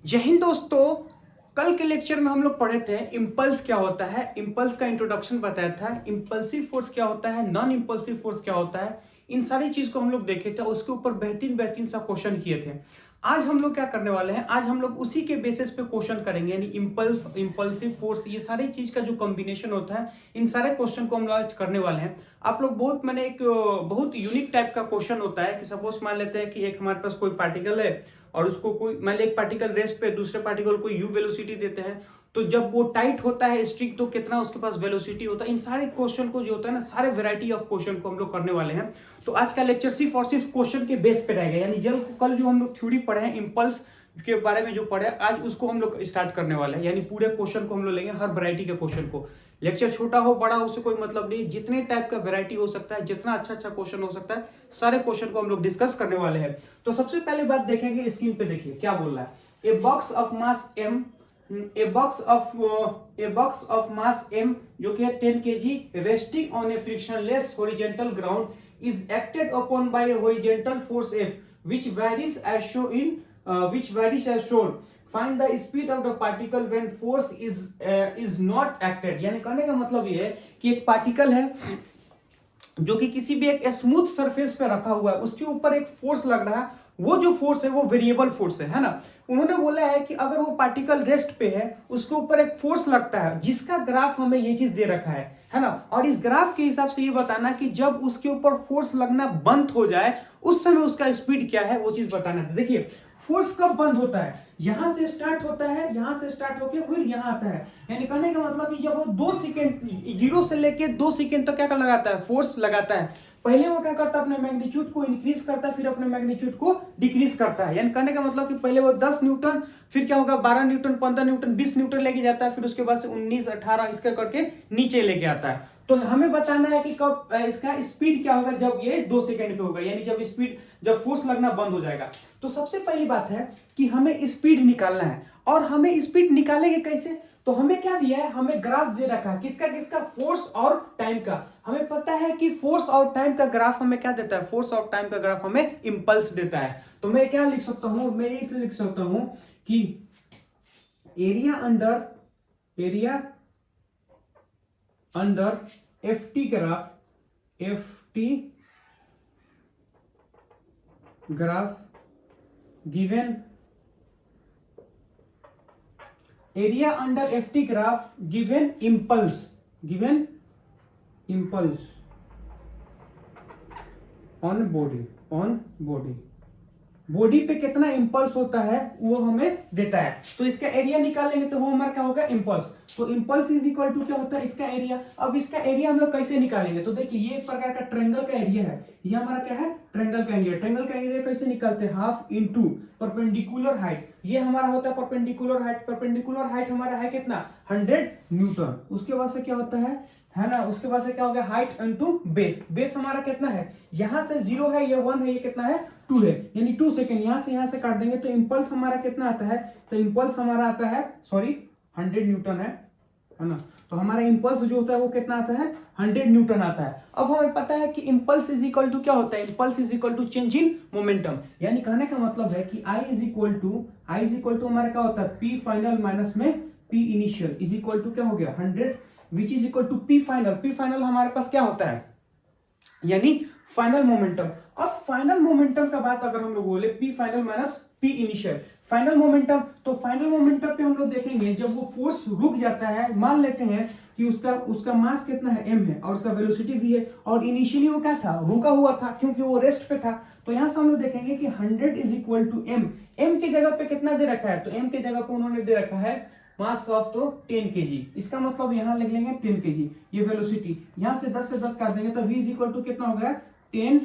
जय हिंद दोस्तों। कल के लेक्चर में हम लोग पढ़े थे इम्पल्स क्या होता है, इम्पल्स का इंट्रोडक्शन बताया था, इम्पल्सिव फोर्स क्या होता है, नॉन इम्पल्सिव फोर्स क्या होता है, इन सारी चीज को हम लोग देखे थे। उसके ऊपर बेहतरीन बेहतरीन सा क्वेश्चन किए थे। आज हम लोग क्या करने वाले हैं, आज हम लोग उसी के बेसिस पे क्वेश्चन करेंगे, यानी इम्पल्स, इम्पल्सिव फोर्स, ये सारी चीज का जो कॉम्बिनेशन होता है, इन सारे क्वेश्चन को हम लोग आज करने वाले हैं। आप लोग बहुत मैंने एक बहुत यूनिक टाइप का क्वेश्चन होता है कि सपोज मान लेते हैं कि एक हमारे पास कोई पार्टिकल है और उसको कोई मान लीजिए एक पार्टिकल रेस्ट पे दूसरे पार्टिकल को यू वेलोसिटी देते हैं, तो जब वो टाइट होता है स्ट्रिंग तो कितना उसके पास वेलोसिटी होता है। इन सारे क्वेश्चन को जो होता है ना, सारे वैरायटी ऑफ क्वेश्चन को हम लोग करने वाले हैं। तो आज का लेक्चर सिर्फ और सिर्फ क्वेश्चन के बेस पे रहेगा, यानी जब कल जो हम लोग थ्योरी पढ़े हैं इम्पल्स के बारे में जो पढ़े, आज उसको हम लोग स्टार्ट करने वाले हैं। यानी पूरे क्वेश्चन को हम लोग लेंगे, हर वैरायटी के क्वेश्चन को। लेक्चर छोटा हो बड़ा हो उससे कोई मतलब नहीं, जितने टाइप का वैरायटी हो सकता है, जितना अच्छा अच्छा क्वेश्चन हो सकता है, सारे क्वेश्चन को हम लोग डिस्कस करने वाले हैं। तो सबसे पहले बात देखेंगे, स्क्रीन पे देखिए क्या बोल रहा है। A box of mass m, a box of mass m जो कि है 10 kg resting on A frictionless horizontal ground is acted upon bye A horizontal force F which varies as shown. Find the speed of the particle when force is not acted. यानी कहने का मतलब ये है कि एक पार्टिकल है जो कि किसी भी एक स्मूथ सरफेस पे रखा हुआ है, उसके ऊपर एक फोर्स लग रहा है, वो जो फोर्स है वो वेरिएबल फोर्स है ना। उन्होंने बोला है कि अगर वो पार्टिकल रेस्ट पे है, उसके ऊपर एक फोर्स लगता है जिसका ग्राफ हमें ये चीज दे रखा है ना। और इस ग्राफ के हिसाब से ये बताना कि जब उसके ऊपर फोर्स लगना बंद हो जाए उस समय उसका स्पीड क्या है, वो चीज बताना है। देखिए फोर्स कब बंद होता है, यहां से स्टार्ट होता है, यहां से स्टार्ट होकर फिर यहां आता है। यानी कहने का मतलब कि जब वो 2 सेकेंड, 0 से लेके 2 सेकेंड तक क्या लगाता है, फोर्स लगाता है। पहले वो क्या करता है, अपने मैग्नीट्यूड को इंक्रीज करता है, फिर अपने मैग्नीट्यूड को डिक्रीज करता है। यानी कहने का मतलब कि पहले वो 10 न्यूटन, फिर क्या होगा 12 न्यूटन, 15 न्यूटन, 20 न्यूटन लेके जाता है, फिर उसके बाद से 19, 18 इसका करके नीचे लेके आता है। तो हमें बताना है कि कब इसका स्पीड क्या होगा, जब ये 2 सेकेंड पे होगा, यानी जब फोर्स लगना बंद हो जाएगा। तो सबसे पहली बात है कि हमें स्पीड निकालना है। और हमें स्पीड निकालेंगे कैसे, तो हमें क्या दिया है, हमें ग्राफ दे रखा है, किसका फोर्स और टाइम का। हमें पता है कि फोर्स और टाइम का ग्राफ हमें क्या देता है, फोर्स और टाइम का ग्राफ हमें इम्पल्स देता है। तो मैं क्या लिख सकता हूं, मैं ये लिख सकता हूं कि area under F T graph given area under F T graph given impulse on body पे कितना इंपल्स होता है वो हमें देता है। तो इसका एरिया निकालेंगे तो वो हमारा क्या होगा, इंपल्स। तो इंपल्स इज इक्वल टू क्या होता है, इसका एरिया। अब इसका एरिया हम लोग कैसे निकालेंगे, तो देखिए ये एक प्रकार का ट्रायंगल का एरिया है, ये हमारा क्या है, ट्रायंगल का एरिया। ट्रायंगल का एरिया कैसे निकालते हैं, हाफ इंटू परपेंडिकुलर हाइट। ये हमारा होता है परपेंडिकुलर हाइट। परपेंडिकुलर हाइट हमारा है कितना, 100 न्यूटन। उसके बाद से क्या होता है ना, उसके बाद से क्या होगा, हाइट इंटू बेस हमारा कितना है, यहां से 0 है, ये 1 है, ये कितना है, 2 है, यानी 2 सेकेंड। यहां से काट देंगे तो इंपल्स हमारा कितना आता है, तो इंपल्स हमारा आता है 100 न्यूटन है ना। तो हमारा इंपल्स जो होता है वो कितना आता है, 100 न्यूटन आता है। अब हमें पता है कि इंपल्स इज इक्वल टू क्या होता है, impulse is equal to change in momentum. यानी कहने का मतलब है कि I इज इक्वल टू हमारा क्या होता है, P फाइनल माइनस में P initial is equal to क्या हो गया, 100 which is equal to P final हमारे पास क्या होता है, यानी फाइनल मोमेंटम। अब फाइनल मोमेंटम का बात अगर हम लोग बोले, P final minus P initial final momentum, तो फाइनल मोमेंटम पे हम लोग देखेंगे जब वो फोर्स रुक जाता है, मान लेते हैं कि उसका मास कितना है, m है, और उसका वेलोसिटी भी है, और इनिशियली वो क्या था, रुका हुआ था क्योंकि वो रेस्ट पे था। तो यहां से हम लोग देखेंगे कि 100 इज इक्वल टू m की जगह पे कितना दे रखा है, तो m की जगह पे उन्होंने दे रखा है मास ऑफ तो 10 kg। इसका मतलब यहां लिख लेंगे 10 kg, ये वेलोसिटी। यहां से 10 से 10 काट देंगे तो v इज इक्वल टू कितना हो गया, 10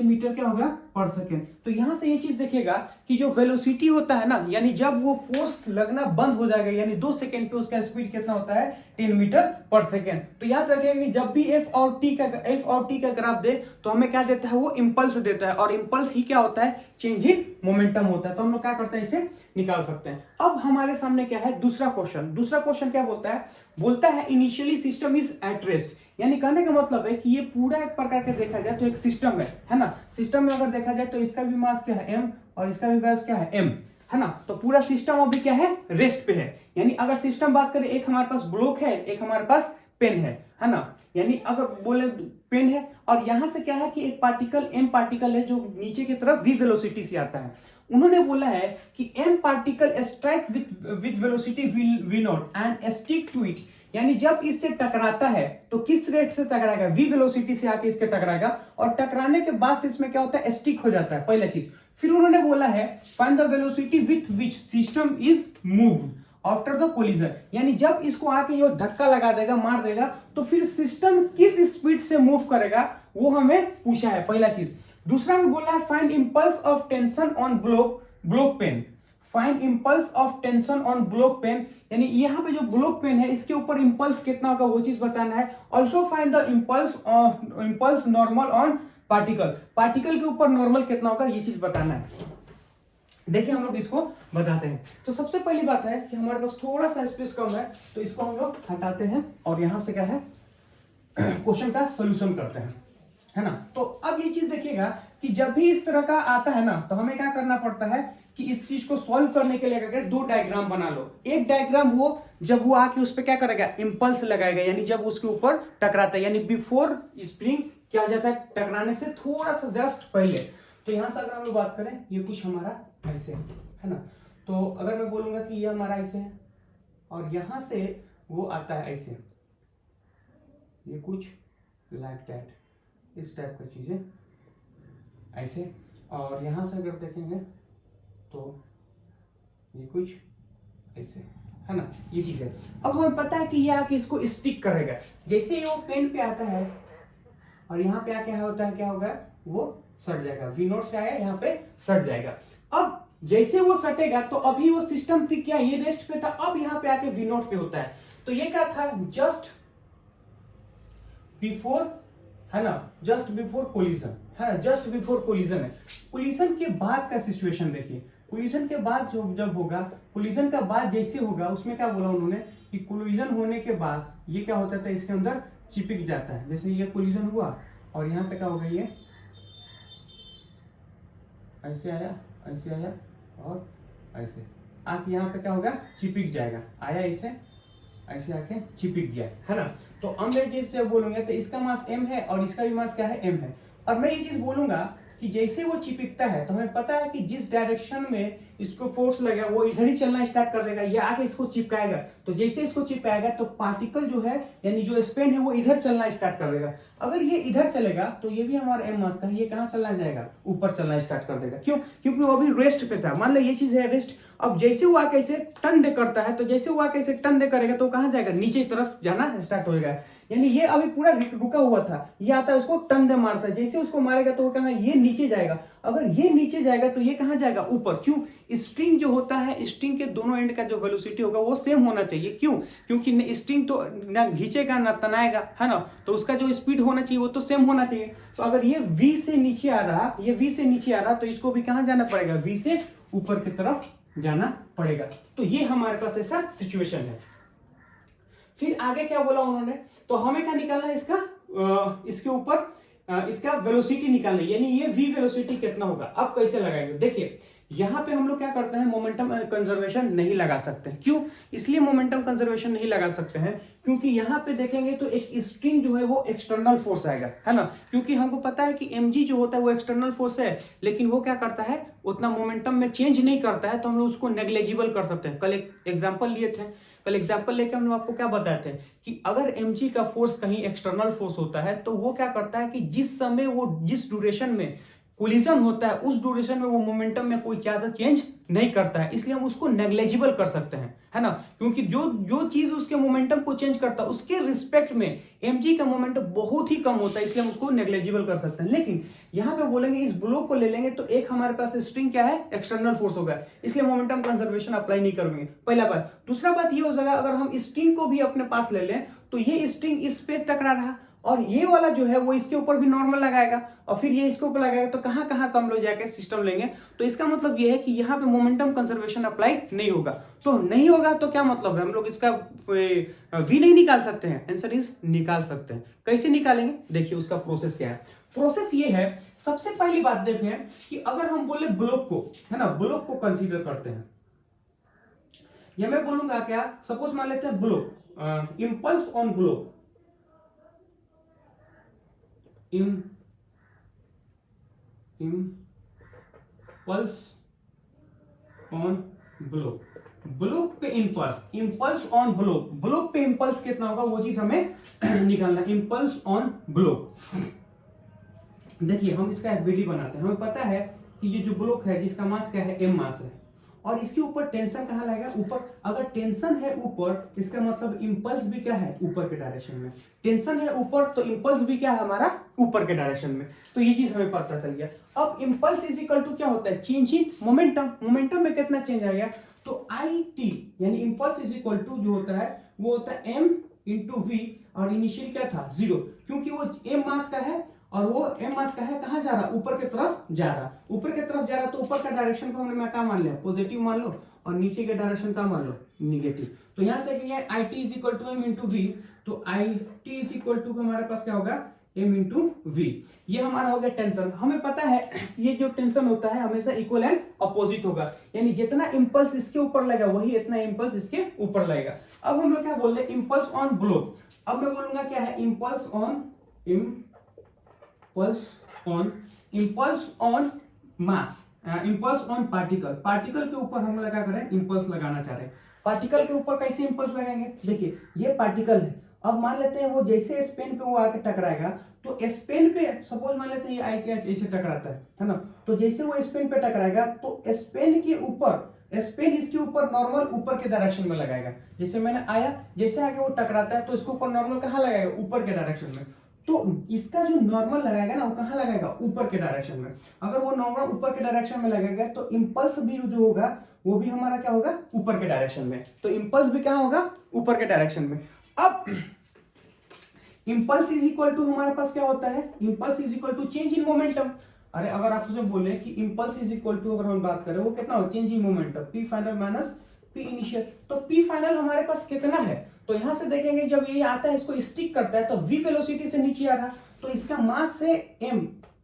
मीटर क्या होगा पर सेकेंड। तो यहां से ये चीज देखेगा कि जो वेलोसिटी होता है ना, यानी जब वो फोर्स लगना बंद हो जाएगा, यानी 2 सेकेंड पे उसका स्पीड कितना होता है, 10 मीटर पर सेकेंड। तो याद रखिएगा कि जब भी F और T का ग्राफ दे तो हमें क्या देता है, वो इंपल्स देता है, और इंपल्स ही क्या होता है, चेंज इन मोमेंटम होता है। तो हम लोग क्या करते हैं, इसे निकाल सकते हैं। अब हमारे सामने क्या है, दूसरा क्वेश्चन क्या बोलता है initially system is at rest. यानी कहने का मतलब है कि ये पूरा एक प्रकार का देखा जाए तो एक सिस्टम है ना। सिस्टम में अगर देखा जाए तो इसका भी मास क्या है, m, और इसका भी मास क्या है, m, है ना। तो पूरा सिस्टम अभी क्या है, रेस्ट पे है। यानी अगर सिस्टम बात करें, एक हमारे पास ब्लॉक है, एक हमारे पास पेन है ना। यानी अगर बोले पेन है और यहां से क्या है कि एक पार्टिकल एम पार्टिकल है जो नीचे की तरफ v वेलोसिटी से आता है। उन्होंने बोला है कि m particle strike with velocity v not and stick to it. यानी जब इससे टकराता है तो किस रेट से टकराएगा, v वेलोसिटी से आके इसके टकराएगा और टकराने के बाद इसमें क्या होता है, स्टिक हो जाता है, पहला चीज। फिर उन्होंने बोला है find the velocity with which system is moved after the collision. यानी जब इसको आके ये धक्का लगा देगा, मार देगा, तो फिर सिस्टम किस स्पीड से मूव करेगा वो हमें पूछा है, पहला चीज। दूसरा में बोला है find impulse of tension on block pen. Find impulse of tension on block pen, यानी यहाँ पे जो ब्लॉक पेन है इसके ऊपर इंपल्स कितना होगा वो चीज बताना है। Also find the impulse normal on particle, particle के ऊपर नॉर्मल कितना होगा ये चीज बताना है। देखिए हम लोग इसको बताते हैं। तो सबसे पहली बात है कि हमारे पास थोड़ा सा स्पेस कम है, तो इसको हम लोग हटाते हैं और यहां से क्या है क्वेश्चन का सोल्यूशन करते हैं, है ना। तो अब ये चीज देखिएगा कि जब भी इस तरह का आता है ना, तो हमें क्या करना पड़ता है कि इस चीज को सॉल्व करने के लिए अगर दो डायग्राम बना लो। एक डायग्राम वो जब वो आके उस पर क्या करेगा, इंपल्स लगाएगा, यानी जब उसके ऊपर टकराता है, यानी बिफोर स्प्रिंग क्या हो जाता है, टकराने से थोड़ा सा जस्ट पहले। तो यहां से अगर हम लोग बात करें, ये कुछ हमारा ऐसे है ना। तो अगर मैं बोलूंगा कि ये हमारा ऐसे है और यहां से वो आता है ऐसे, ये कुछ लाइक दैट, इस टाइप का चीज है ऐसे। और यहां से अगर देखेंगे तो ये कुछ ऐसे, है ना, ये चीज है। अब हमें पता है कि ये आके इसको स्टिक करेगा। जैसे ही वो पेन पे आता है और यहाँ पे आके होता है, क्या होगा, वो सट जाएगा, वी नोट से आया यहाँ पे सट जाएगा। अब जैसे वो सटेगा तो अभी वो सिस्टम थी क्या, ये रेस्ट पे था, अब यहाँ पे आके वी नोट पे होता है। तो ये क्या था, जस्ट बिफोर, है ना, जस्ट बिफोर कोलिजन, है ना, जस्ट बिफोर कोलिजन है। कोलिजन के बाद का सिचुएशन देखिए, कोलिजन के बाद जब होगा, कोलिजन का बाद जैसे होगा उसमें क्या बोला उन्होंने कि कोलिजन होने के बाद ये क्या होता था, इसके अंदर चिपक जाता है। जैसे ये कोलिजन हुआ और यहाँ पे क्या होगा, ये ऐसे आया, ऐसे आया और ऐसे आके यहाँ पे क्या होगा, चिपक जाएगा, आया ऐसे, ऐसे आके चिपक गया, है ना। तो अब मैं ये चीज बोलूंगा तो इसका मास m है और इसका भी मास क्या है, m है। और मैं ये चीज बोलूंगा कि जैसे वो चिपकता है तो हमें पता है कि जिस डायरेक्शन में इसको फोर्स लगेगा वो इधर ही चलना स्टार्ट कर देगा, ये आके इसको चिपकाएगा। तो जैसे इसको चिपकाएगा तो पार्टिकल जो है, यानी जो स्पेन है, वो इधर चलना स्टार्ट कर देगा। अगर ये इधर चलेगा तो ये भी हमारा m मास का है, ये कहाँ चलना जाएगा, ऊपर चलना स्टार्ट कर देगा। क्यों, क्योंकि वो अभी रेस्ट पे था। मान लो ये चीज है रेस्ट, अब जैसे वो आके इसे टर्न दे करता है, तो जैसे वो आके इसे टर्न दे करेगा तो कहाँ जाएगा, नीचे की तरफ जाना स्टार्ट हो जाएगा। यानी ये अभी पूरा रुका हुआ था, ये आता है उसको टर्न दे मारता है, जैसे उसको मारेगा तो वो कहाँ, ये नीचे जाएगा। अगर ये नीचे जाएगा तो ये कहाँ जाएगा, ऊपर। क्यों, स्ट्रिंग जो होता है, स्ट्रिंग के दोनों एंड का जो वेलोसिटी होगा वो सेम होना चाहिए। क्यों, क्योंकि स्ट्रिंग तो ना खींचेगा ना तनाएगा, है ना, तो उसका जो स्पीड होना चाहिए वो तो सेम होना चाहिए। तो अगर ये v से नीचे आ रहा, ये v से नीचे आ रहा, तो इसको भी कहाँ जाना पड़ेगा, v से ऊपर की तरफ जाना पड़ेगा। तो ये हमारे पास ऐसा सिचुएशन है। फिर आगे क्या बोला उन्होंने, तो हमें क्या निकालना है, इसका इसके ऊपर इसका वेलोसिटी निकालना है, यानी ये v वेलोसिटी कितना होगा। अब कैसे लगाएंगे, देखिए यहाँ पे हम लोग क्या करते हैं, मोमेंटम कंजर्वेशन नहीं लगा सकते हैं। क्यों, इसलिए मोमेंटम कंजर्वेशन नहीं लगा सकते हैं क्योंकि यहाँ पे देखेंगे तो एक स्ट्रिंग जो है वो एक्सटर्नल फोर्स आएगा, है ना। क्योंकि हमको पता है कि mg जो होता है वो एक्सटर्नल फोर्स है, लेकिन वो क्या करता है, उतना मोमेंटम में चेंज नहीं करता है, तो हम लोग उसको नेग्लेजिबल कर सकते हैं। कल एक एग्जाम्पल लिए थे, कल एग्जाम्पल लेके हम लोग आपको क्या बताए थे कि अगर mg का फोर्स कहीं एक्सटर्नल फोर्स होता है तो वो क्या करता है कि जिस समय वो जिस ड्यूरेशन में कोलिजन होता है उस ड्यूरेशन में वो मोमेंटम में कोई ज्यादा चेंज नहीं करता है, इसलिए हम उसको नेग्लेजिबल कर सकते हैं, है ना। क्योंकि जो चीज उसके मोमेंटम को चेंज करता है उसके रिस्पेक्ट में mg का मोमेंटम बहुत ही कम होता है, इसलिए हम उसको नेग्लेजिबल कर सकते हैं। लेकिन यहाँ पे बोलेंगे इस ब्लॉक को ले लेंगे तो एक हमारे पास स्ट्रिंग क्या है, एक्सटर्नल फोर्स होगा, इसलिए मोमेंटम कंजर्वेशन अप्लाई नहीं करेंगे, पहला बात। दूसरा बात ये हो जाएगा, अगर हम स्ट्रिंग को भी अपने पास ले लें तो ये स्ट्रिंग इस पे टकरा रहा और ये वाला जो है वो इसके ऊपर भी नॉर्मल लगाएगा और फिर ये इसके ऊपर लगाएगा, तो कहाँ कहाँ तो हम लोग जाके सिस्टम लेंगे। तो इसका मतलब ये है कि यहाँ पे मोमेंटम कंजर्वेशन अप्लाई नहीं होगा। तो नहीं होगा तो क्या मतलब है, हम लोग इसका v नहीं निकाल सकते हैं, आंसर इज निकाल सकते हैं। कैसे निकालेंगे, देखिए उसका प्रोसेस क्या है। प्रोसेस ये है, सबसे पहली बात देखें कि अगर हम बोले ब्लॉक को, है ना, ब्लॉक को कंसीडर करते हैं, या मैं बोलूंगा क्या, सपोज मान लेते हैं block, impulse on block, impulse on block, block पे impulse, impulse on block, block पे इंपल्स कितना होगा वो चीज हमें निकालना, इंपल्स ऑन ब्लॉक। देखिए हम इसका एफबीडी बनाते हैं, हमें पता है कि ये जो ब्लॉक है जिसका मास क्या है, m मास है, और इसके ऊपर टेंशन कहाँ लगेगा, ऊपर। अगर टेंशन है ऊपर, इसका मतलब इंपल्स भी क्या है, ऊपर के डायरेक्शन में। टेंशन है ऊपर तो इंपल्स भी क्या है हमारा, ऊपर के डायरेक्शन में। तो ये चीज हमें पता चल गया। अब इंपल्स इज इक्वल टू क्या होता है, चेंज इन मोमेंटम। मोमेंटम में कितना चेंज आएगा, तो आई टी यानी इंपल्स इज इक्वल टू जो होता है वो होता है m इंटू वी, और इनिशियल क्या था 0, क्योंकि वो m मास का है और वो m मास का है, कहाँ जा रहा, ऊपर की तरफ जा रहा। ऊपर की तरफ जा रहा तो ऊपर का डायरेक्शन को हमने क्या मान लिया, पॉजिटिव मान लो, और नीचे के डायरेक्शन का मान लो निगेटिव। तो यहाँ से क्या है, I T is equal to M into V, तो I T is equal to हमारे पास क्या होगा, m इंटू वी। ये हमारा हो गया टेंशन। हमें पता है ये जो टेंशन होता है हमेशा इक्वल एंड अपोजिट होगा, यानी जितना इंपल्स इसके ऊपर लगेगा वही इतना इंपल्स इसके ऊपर लगेगा। अब हम लोग क्या बोल रहे हैं, इंपल्स ऑन ब्लॉक। अब मैं बोलूंगा क्या है, impulse on mass, impulse on particle. Particle के ऊपर हम लगा करें इंपल्स लगाना चाह रहे हैं। पार्टिकल के ऊपर कैसे इंपल्स लगाएंगे, देखिए ये पार्टिकल है, अब मान लेते हैं वो जैसे स्पेन पे वो आके टकराएगा, तो स्पेन पे सपोज मान लेते हैं ये आई के ऐसे टकराता है ना, तो जैसे वो स्पेन पे टकराएगा तो स्पेन के ऊपर, स्पेन इसके ऊपर नॉर्मल ऊपर के डायरेक्शन में लगाएगा। जैसे मैंने आया, जैसे आगे वो टकराता है तो इसके ऊपर नॉर्मल कहाँ लगाएगा, ऊपर के डायरेक्शन में। तो इसका जो नॉर्मल लगाएगा ना वो कहाँ लगाएगा, ऊपर के डायरेक्शन में। अगर वो नॉर्मल ऊपर के डायरेक्शन में लगेगा तो इंपल्स भी जो होगा वो भी हमारा क्या होगा, ऊपर के डायरेक्शन में। तो इंपल्स भी कहाँ होगा, ऊपर के डायरेक्शन में। अब इंपल्स इज इक्वल टू हमारे पास क्या होता है, impulse is equal to change in momentum. अरे अगर आपसे बोले कि इंपल्स इज इक्वल टू, अगर हम बात करें वो कितना हो, change in momentum, P final minus P initial. तो पी फाइनल हमारे पास कितना है, तो यहां से देखेंगे जब ये आता है इसको स्टिक करता है तो v वेलोसिटी से नीचे आ रहा, तो इसका मास है m,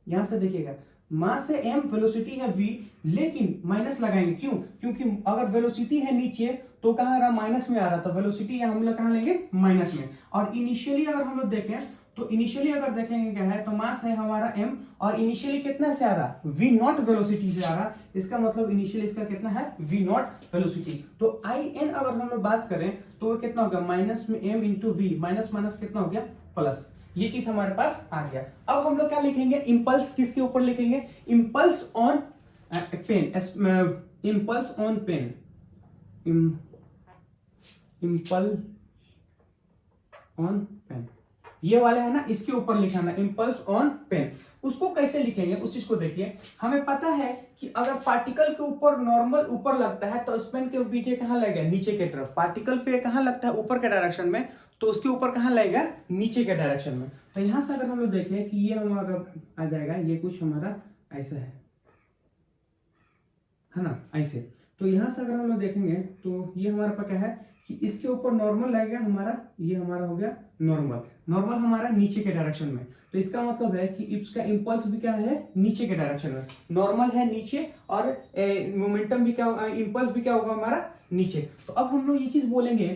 यहां से देखिएगा मास है m, वेलोसिटी है v, लेकिन माइनस लगाएंगे, क्यों, क्योंकि अगर वेलोसिटी है नीचे तो कहाँ आ रहा, माइनस में आ रहा, तो वेलोसिटी हम लोग कहाँ लेंगे, माइनस में। और इनिशियली अगर हम लोग देखें तो इनिशियली अगर देखेंगे क्या है, तो मास है हमारा m, और इनिशियली कितना से आ रहा, v नॉट वेलोसिटी से आ रहा, इसका मतलब इनिशियली इसका कितना है, v नॉट वेलोसिटी। तो i n अगर हम लोग बात करें तो वो कितना होगा, माइनस में m into we, minus minus कितना हो गया, प्लस। ये चीज हमारे पास आ गया। अब हम लोग क्या लिखेंगे, इंपल्स किसके ऊपर लिखेंगे, impulse on pen, impulse on pen, impulse on pen, ये वाले है ना, इसके ऊपर लिखाना इंपल्स ऑन पेन। उसको कैसे लिखेंगे उस चीज को देखिए। हमें पता है कि अगर पार्टिकल के ऊपर नॉर्मल ऊपर लगता है तो स्पेन के पीछे कहाँ लगेगा, नीचे की तरफ। पार्टिकल पे कहाँ लगता है, ऊपर के डायरेक्शन में, तो उसके ऊपर कहाँ लगेगा, नीचे के डायरेक्शन में। तो यहां से अगर हम लोग देखें कि ये हमारा आ जाएगा, ये कुछ हमारा ऐसा है ना, ऐसे। तो यहां से अगर हम लोग देखेंगे तो ये हमारे पास क्या है कि इसके ऊपर नॉर्मल लगेगा हमारा, ये हमारा हो गया नॉर्मल, नॉर्मल हमारा नीचे के डायरेक्शन में। तो इसका मतलब है कि इसका इंपल्स भी क्या है, नीचे के डायरेक्शन में। नॉर्मल है नीचे और मोमेंटम भी क्या होगा, इंपल्स भी क्या होगा हमारा, नीचे। तो अब हम लोग ये चीज बोलेंगे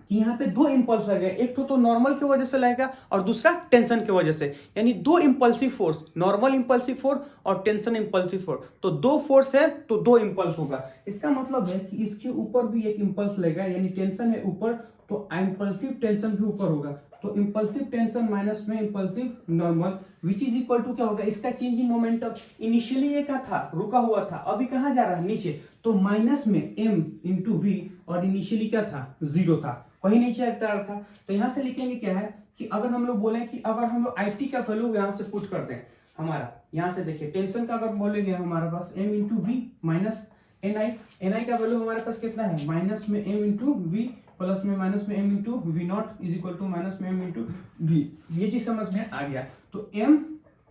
कि यहाँ पे दो इंपल्स लगेगा, एक तो नॉर्मल की वजह से लगेगा और दूसरा टेंशन की वजह से, यानी दो impulsive force, normal impulsive force और टेंशन इंपल्सिव फोर्स। तो दो फोर्स है तो दो इंपल्स होगा। इसका मतलब है कि इसके ऊपर भी एक इंपल्स लगेगा, यानी टेंशन है ऊपर तो इंपल्सिव टेंशन भी ऊपर होगा। तो इंपल्सिव टेंशन माइनस में impulsive normal, which is equal to क्या होगा, इसका चेंज इन मोमेंटम। इनिशियली ये क्या था, रुका हुआ था, अभी कहाँ जा रहा है, नीचे। तो माइनस में m इंटू वी, और इनिशियली क्या था, 0 था, वही नीचे आ रहा था। तो यहां से लिखेंगे क्या है कि अगर हम लोग बोले कि अगर हम लोग आई टी का वैल्यू यहां से पुट करते हैं, हमारा यहां से देखिए टेंशन का अगर बोलेंगे हमारे पास m into we minus N I का वैल्यू हमारे पास कितना है, माइनस में m इंटू वी प्लस में माइनस में m into V not is equal to minus में m इंटू वी। ये चीज समझ में आ गया। तो m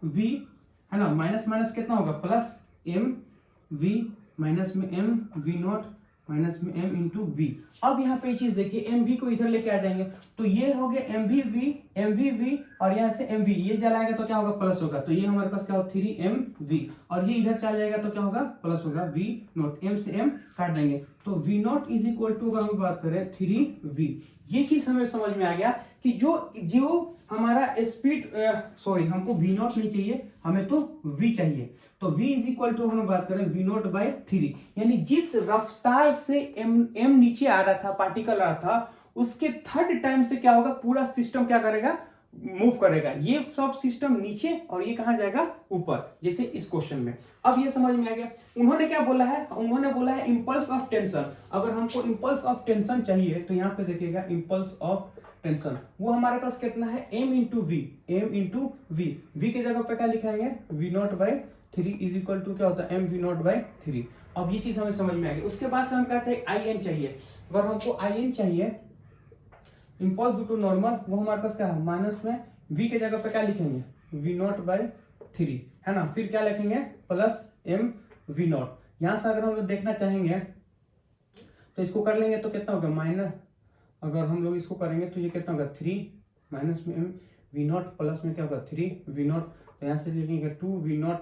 v है ना, माइनस माइनस कितना होगा, प्लस m v माइनस में m v नॉट माइनस में m इंटू वी। अब यहाँ पे चीज देखिए, एम वी को इधर लेके आ जाएंगे तो ये हो गया एम वी वी mv और यहाँ से mv, ये जलाएगा तो क्या होगा प्लस होगा, तो ये हमारे पास क्या होगा 3mv, और ये इधर चला जाएगा तो क्या होगा प्लस होगा v नॉट, m से m काट देंगे तो v not is equal to, अगर हम बात करें 3v। ये चीज हमें समझ में आ गया कि जो हमारा स्पीड, सॉरी हमको v नॉट नहीं चाहिए, हमें तो v चाहिए, तो v इज इक्वल टू हम बात करें v नॉट बाई 3, यानी जिस रफ्तार से m नीचे आ रहा था, पार्टिकल आ रहा था, उसके थर्ड टाइम से क्या होगा पूरा सिस्टम क्या करेगा, मूव करेगा, ये सब सिस्टम नीचे और ये कहां जाएगा ऊपर, जैसे इस क्वेश्चन में। अब ये समझ में आ गया। उन्होंने क्या बोला है, उन्होंने बोला है इम्पल्स ऑफ टेंशन। अगर हमको इम्पल्स ऑफ टेंशन चाहिए तो यहाँ पे देखिएगा इम्पल्स ऑफ टेंशन, वो हमारे पास कितना है m इंटू वी, v की जगह पे क्या लिखाएंगे v not by 3 is equal to क्या होता है m v नॉट बाई 3। अब ये चीज हमें समझ में आ गई। उसके बाद से हम क्या चाहिए, in चाहिए। अगर हमको in चाहिए, इम्पल्स ड्यू टू नॉर्मल, वो हमारे पास क्या है माइनस में v के जगह पे क्या लिखेंगे v नॉट बाई 3, है ना, फिर क्या लिखेंगे प्लस m v नॉट। यहां से अगर हम लोग देखना चाहेंगे तो इसको कर लेंगे तो कितना होगा माइनस, अगर हम लोग इसको करेंगे तो ये कितना होगा 3 माइनस में m v नॉट प्लस में क्या होगा 3 v नॉट, तो यहाँ से लिखेंगे 2 v नॉट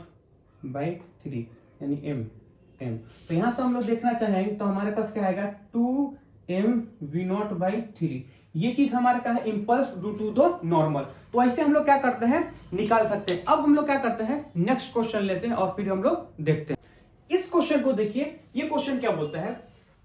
बाई 3 यानी m। तो यहाँ से हम लोग देखना चाहेंगे तो हमारे पास क्या आएगा 2m v नॉट बाई 3। ये चीज हमारे क्या है impulse due to the normal. तो ऐसे हम लोग क्या करते हैं निकाल सकते हैं। अब हम लोग क्या करते हैं नेक्स्ट क्वेश्चन लेते हैं और फिर हम लोग देखते हैं। इस क्वेश्चन को देखिए, ये क्वेश्चन क्या बोलता है,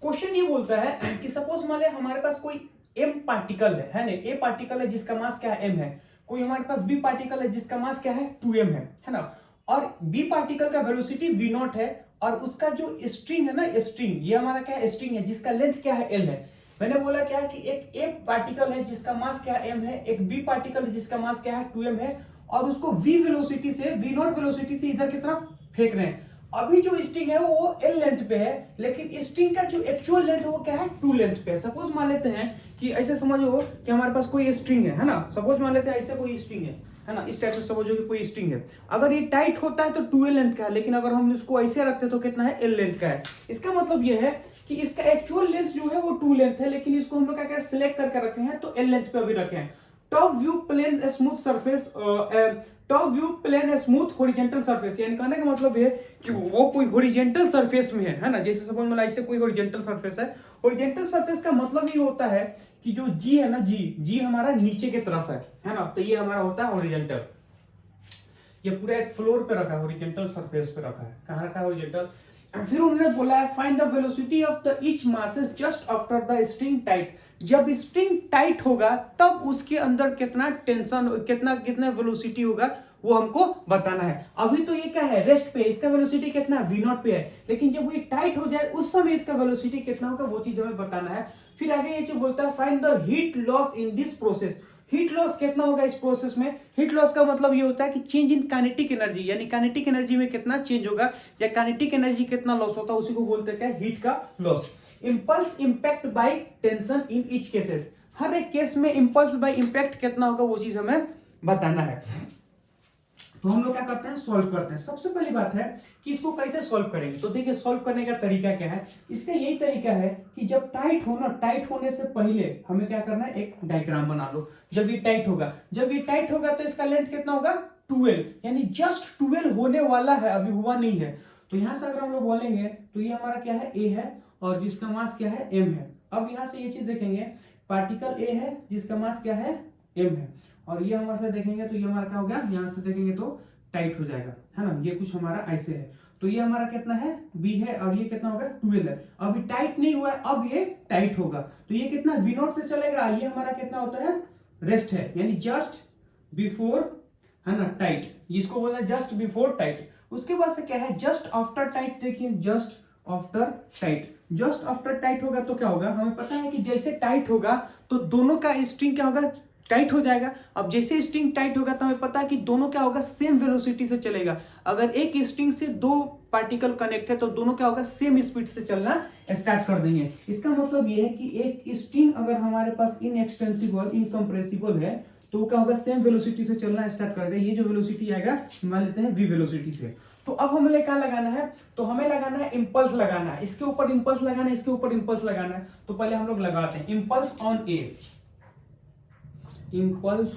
क्वेश्चन ये बोलता है कि सपोज मान ले हमारे पास कोई m पार्टिकल है ना, a पार्टिकल है जिसका मास क्या है m है, कोई हमारे पास b पार्टिकल है जिसका मास क्या है 2m है ना, और b पार्टिकल का वेलोसिटी v नॉट है, और उसका जो स्ट्रिंग है ना, स्ट्रिंग ये हमारा क्या है स्ट्रिंग है जिसका लेंथ क्या है l है। मैंने बोला क्या कि एक a पार्टिकल है जिसका मास क्या है m है, एक b पार्टिकल है जिसका मास क्या है 2m है, और उसको v वेलोसिटी से, v नॉट वेलोसिटी से इधर की तरफ फेंक रहे हैं। अभी जो स्ट्रिंग है वो l लेंथ पे है, लेकिन स्ट्रिंग का जो एक्चुअल लेंथ है वो क्या है 2 लेंथ पे है। सपोज मान लेते हैं कि ऐसे समझो कि हमारे पास कोई स्ट्रिंग है ना, सपोज मान लेते हैं ऐसे कोई स्ट्रिंग है ना, इस टाइप से समझो कि कोई स्ट्रिंग है। अगर ये टाइट होता है तो 2l लेंथ का है, लेकिन अगर हम इसको ऐसे रखते हैं तो कितना है l लेंथ का है। इसका मतलब ये है कि इसका एक्चुअल लेंथ जो है वो 2 लेंथ है, लेकिन इसको हम लोग क्या करें सिलेक्ट करके रखे हैं तो l लेंथ पे अभी रखे हैं। Top view plane smooth surface, top view plane smooth horizontal surface, यानी कहने का मतलब ये कि वो कोई हॉरिजॉन्टल सरफेस में है ना, जैसे सपोज मान ऐसे कोई हॉरिजॉन्टल सरफेस है। हॉरिजॉन्टल सरफेस का मतलब ये होता है कि जो जी है ना, जी हमारा नीचे की तरफ है ना, तो ये हमारा होता है हॉरिजॉन्टल। ये पूरा एक फ्लोर पे रखा है, हॉरिजॉन्टल सरफेस पे रखा है, कहाँ रखा है हॉरिजॉन्टल। फिर उन्होंने बोला है find the velocity of the each masses just after the string tight. जब स्ट्रिंग टाइट होगा तब उसके अंदर कितना टेंशन, कितना वेलोसिटी होगा वो हमको बताना है। अभी तो ये क्या है रेस्ट पे, इसका वेलोसिटी कितना v नॉट पे है, लेकिन जब ये टाइट हो जाए उस समय इसका वेलोसिटी कितना होगा वो चीज हमें बताना है। फिर आगे ये जो बोलता है find the heat loss in this process. Heat loss कितना होगा इस प्रोसेस में। हीट लॉस का मतलब ये होता है कि चेंज इन काइनेटिक एनर्जी, यानी काइनेटिक एनर्जी में कितना चेंज होगा या काइनेटिक एनर्जी कितना लॉस होता है, उसी को बोलते हैं हीट का loss. Impulse impact by tension in each cases, हर एक केस में इंपल्स बाय इंपैक्ट कितना होगा वो चीज हमें बताना है। तो हम लोग क्या करते हैं सॉल्व करते हैं। सबसे पहली बात है कि इसको कैसे सॉल्व करेंगे, तो देखिए सॉल्व करने का तरीका क्या है। इसका यही तरीका है कि जब टाइट हो ना, टाइट होने से पहले हमें क्या करना है एक डायग्राम बना लो। जब ये टाइट होगा, जब ये टाइट होगा तो इसका लेंथ कितना होगा 12, यानी जस्ट 12 होने वाला है, अभी हुआ नहीं है। तो यहां से अगर हम लोग बोलेंगे तो ये हमारा क्या है a है और जिसका मास क्या है m है। अब यहां से ये चीज देखेंगे, पार्टिकल a है जिसका मास क्या है m है, और ये हमारे से देखेंगे तो ये हमारा क्या होगा, यहाँ से देखेंगे तो टाइट हो जाएगा, है ना। ये कुछ हमारा ऐसे है, तो ये हमारा कितना है b है और ये कितना होगा 12 है। अभी टाइट नहीं हुआ है, अब ये टाइट होगा तो ये कितना v नॉट से चलेगा, ये हमारा कितना होता है रेस्ट है, यानी जस्ट बिफोर, है ना टाइट, इसको बोलते हैं जस्ट बिफोर टाइट। उसके बाद से क्या है जस्ट आफ्टर टाइट। देखिए just after tight, just after tight होगा तो क्या होगा, हमें पता है कि जैसे टाइट होगा तो दोनों का स्ट्रिंग क्या होगा टाइट हो जाएगा। अब जैसे स्ट्रिंग टाइट होगा तो हमें पता है कि दोनों क्या होगा सेम वेलोसिटी से चलेगा। अगर एक स्ट्रिंग से दो पार्टिकल कनेक्ट है तो दोनों क्या होगा सेम स्पीड से चलना स्टार्ट कर देंगे। इसका मतलब ये है कि एक स्ट्रिंग अगर हमारे पास इनएक्सटेंसिबल, इनकम्प्रेसिबल है तो वो क्या होगा सेम वेलोसिटी से चलना स्टार्ट कर देगा। ये जो वेलोसिटी आएगा मान लेते हैं v वेलोसिटी से। तो अब हमें क्या लगाना है, तो हमें लगाना है इंपल्स लगाना है, इसके ऊपर इंपल्स लगाना है, इसके ऊपर इंपल्स लगाना है। तो पहले हम लोग लगाते हैं impulse on A, impulse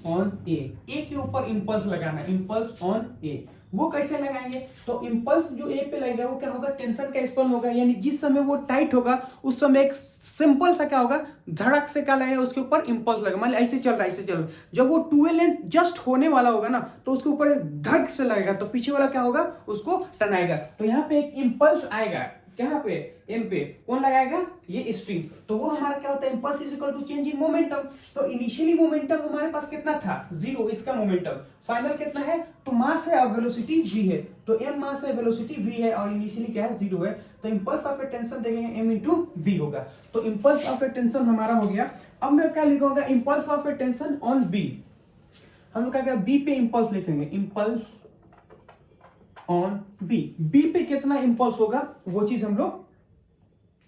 on A के ऊपर इम्पल्स लगाना, इम्पल्स ऑन ए। वो कैसे लगाएंगे? तो इम्पल्स जो ए पे लगेगा वो क्या होगा, टेंशन का स्पंद होगा, यानी जिस समय वो टाइट होगा उस समय एक सिंपल सा क्या होगा, धड़क से क्या लगेगा, उसके ऊपर इम्पल्स लगेगा। मान ऐसे चल रहा है, ऐसे चल रहा है, जब वो 2a लेंथ जस्ट होने वाला होगा ना तो उसके ऊपर एक धड़क से लगेगा, तो पीछे वाला क्या होगा, उसको टनाएगा। तो यहाँ पे एक इम्पल्स आएगा, कहाँ पे, एम पे, कौन लगाएगा, ये स्ट्रिंग। तो वो हमारा क्या होता है, impulse is equal to change in momentum. तो इनिशियली मोमेंटम हमारे पास कितना था, 0, इसका मोमेंटम फाइनल कितना है, तो मास है और वेलोसिटी v है, तो m मास है, वेलोसिटी v है, और इनिशियली क्या है, 0 है। तो इंपल्स ऑफ ए टेंशन देखेंगे m इंटू v होगा। तो इंपल्स ऑफ ए टेंशन हमारा हो गया। अब मैं क्या लिखूंगा, impulse of A tension on b। हम लोग क्या b पे इंपल्स लिखेंगे, इंपल्स ऑन बी पे कितना इंपल्स होगा वो चीज हम लोग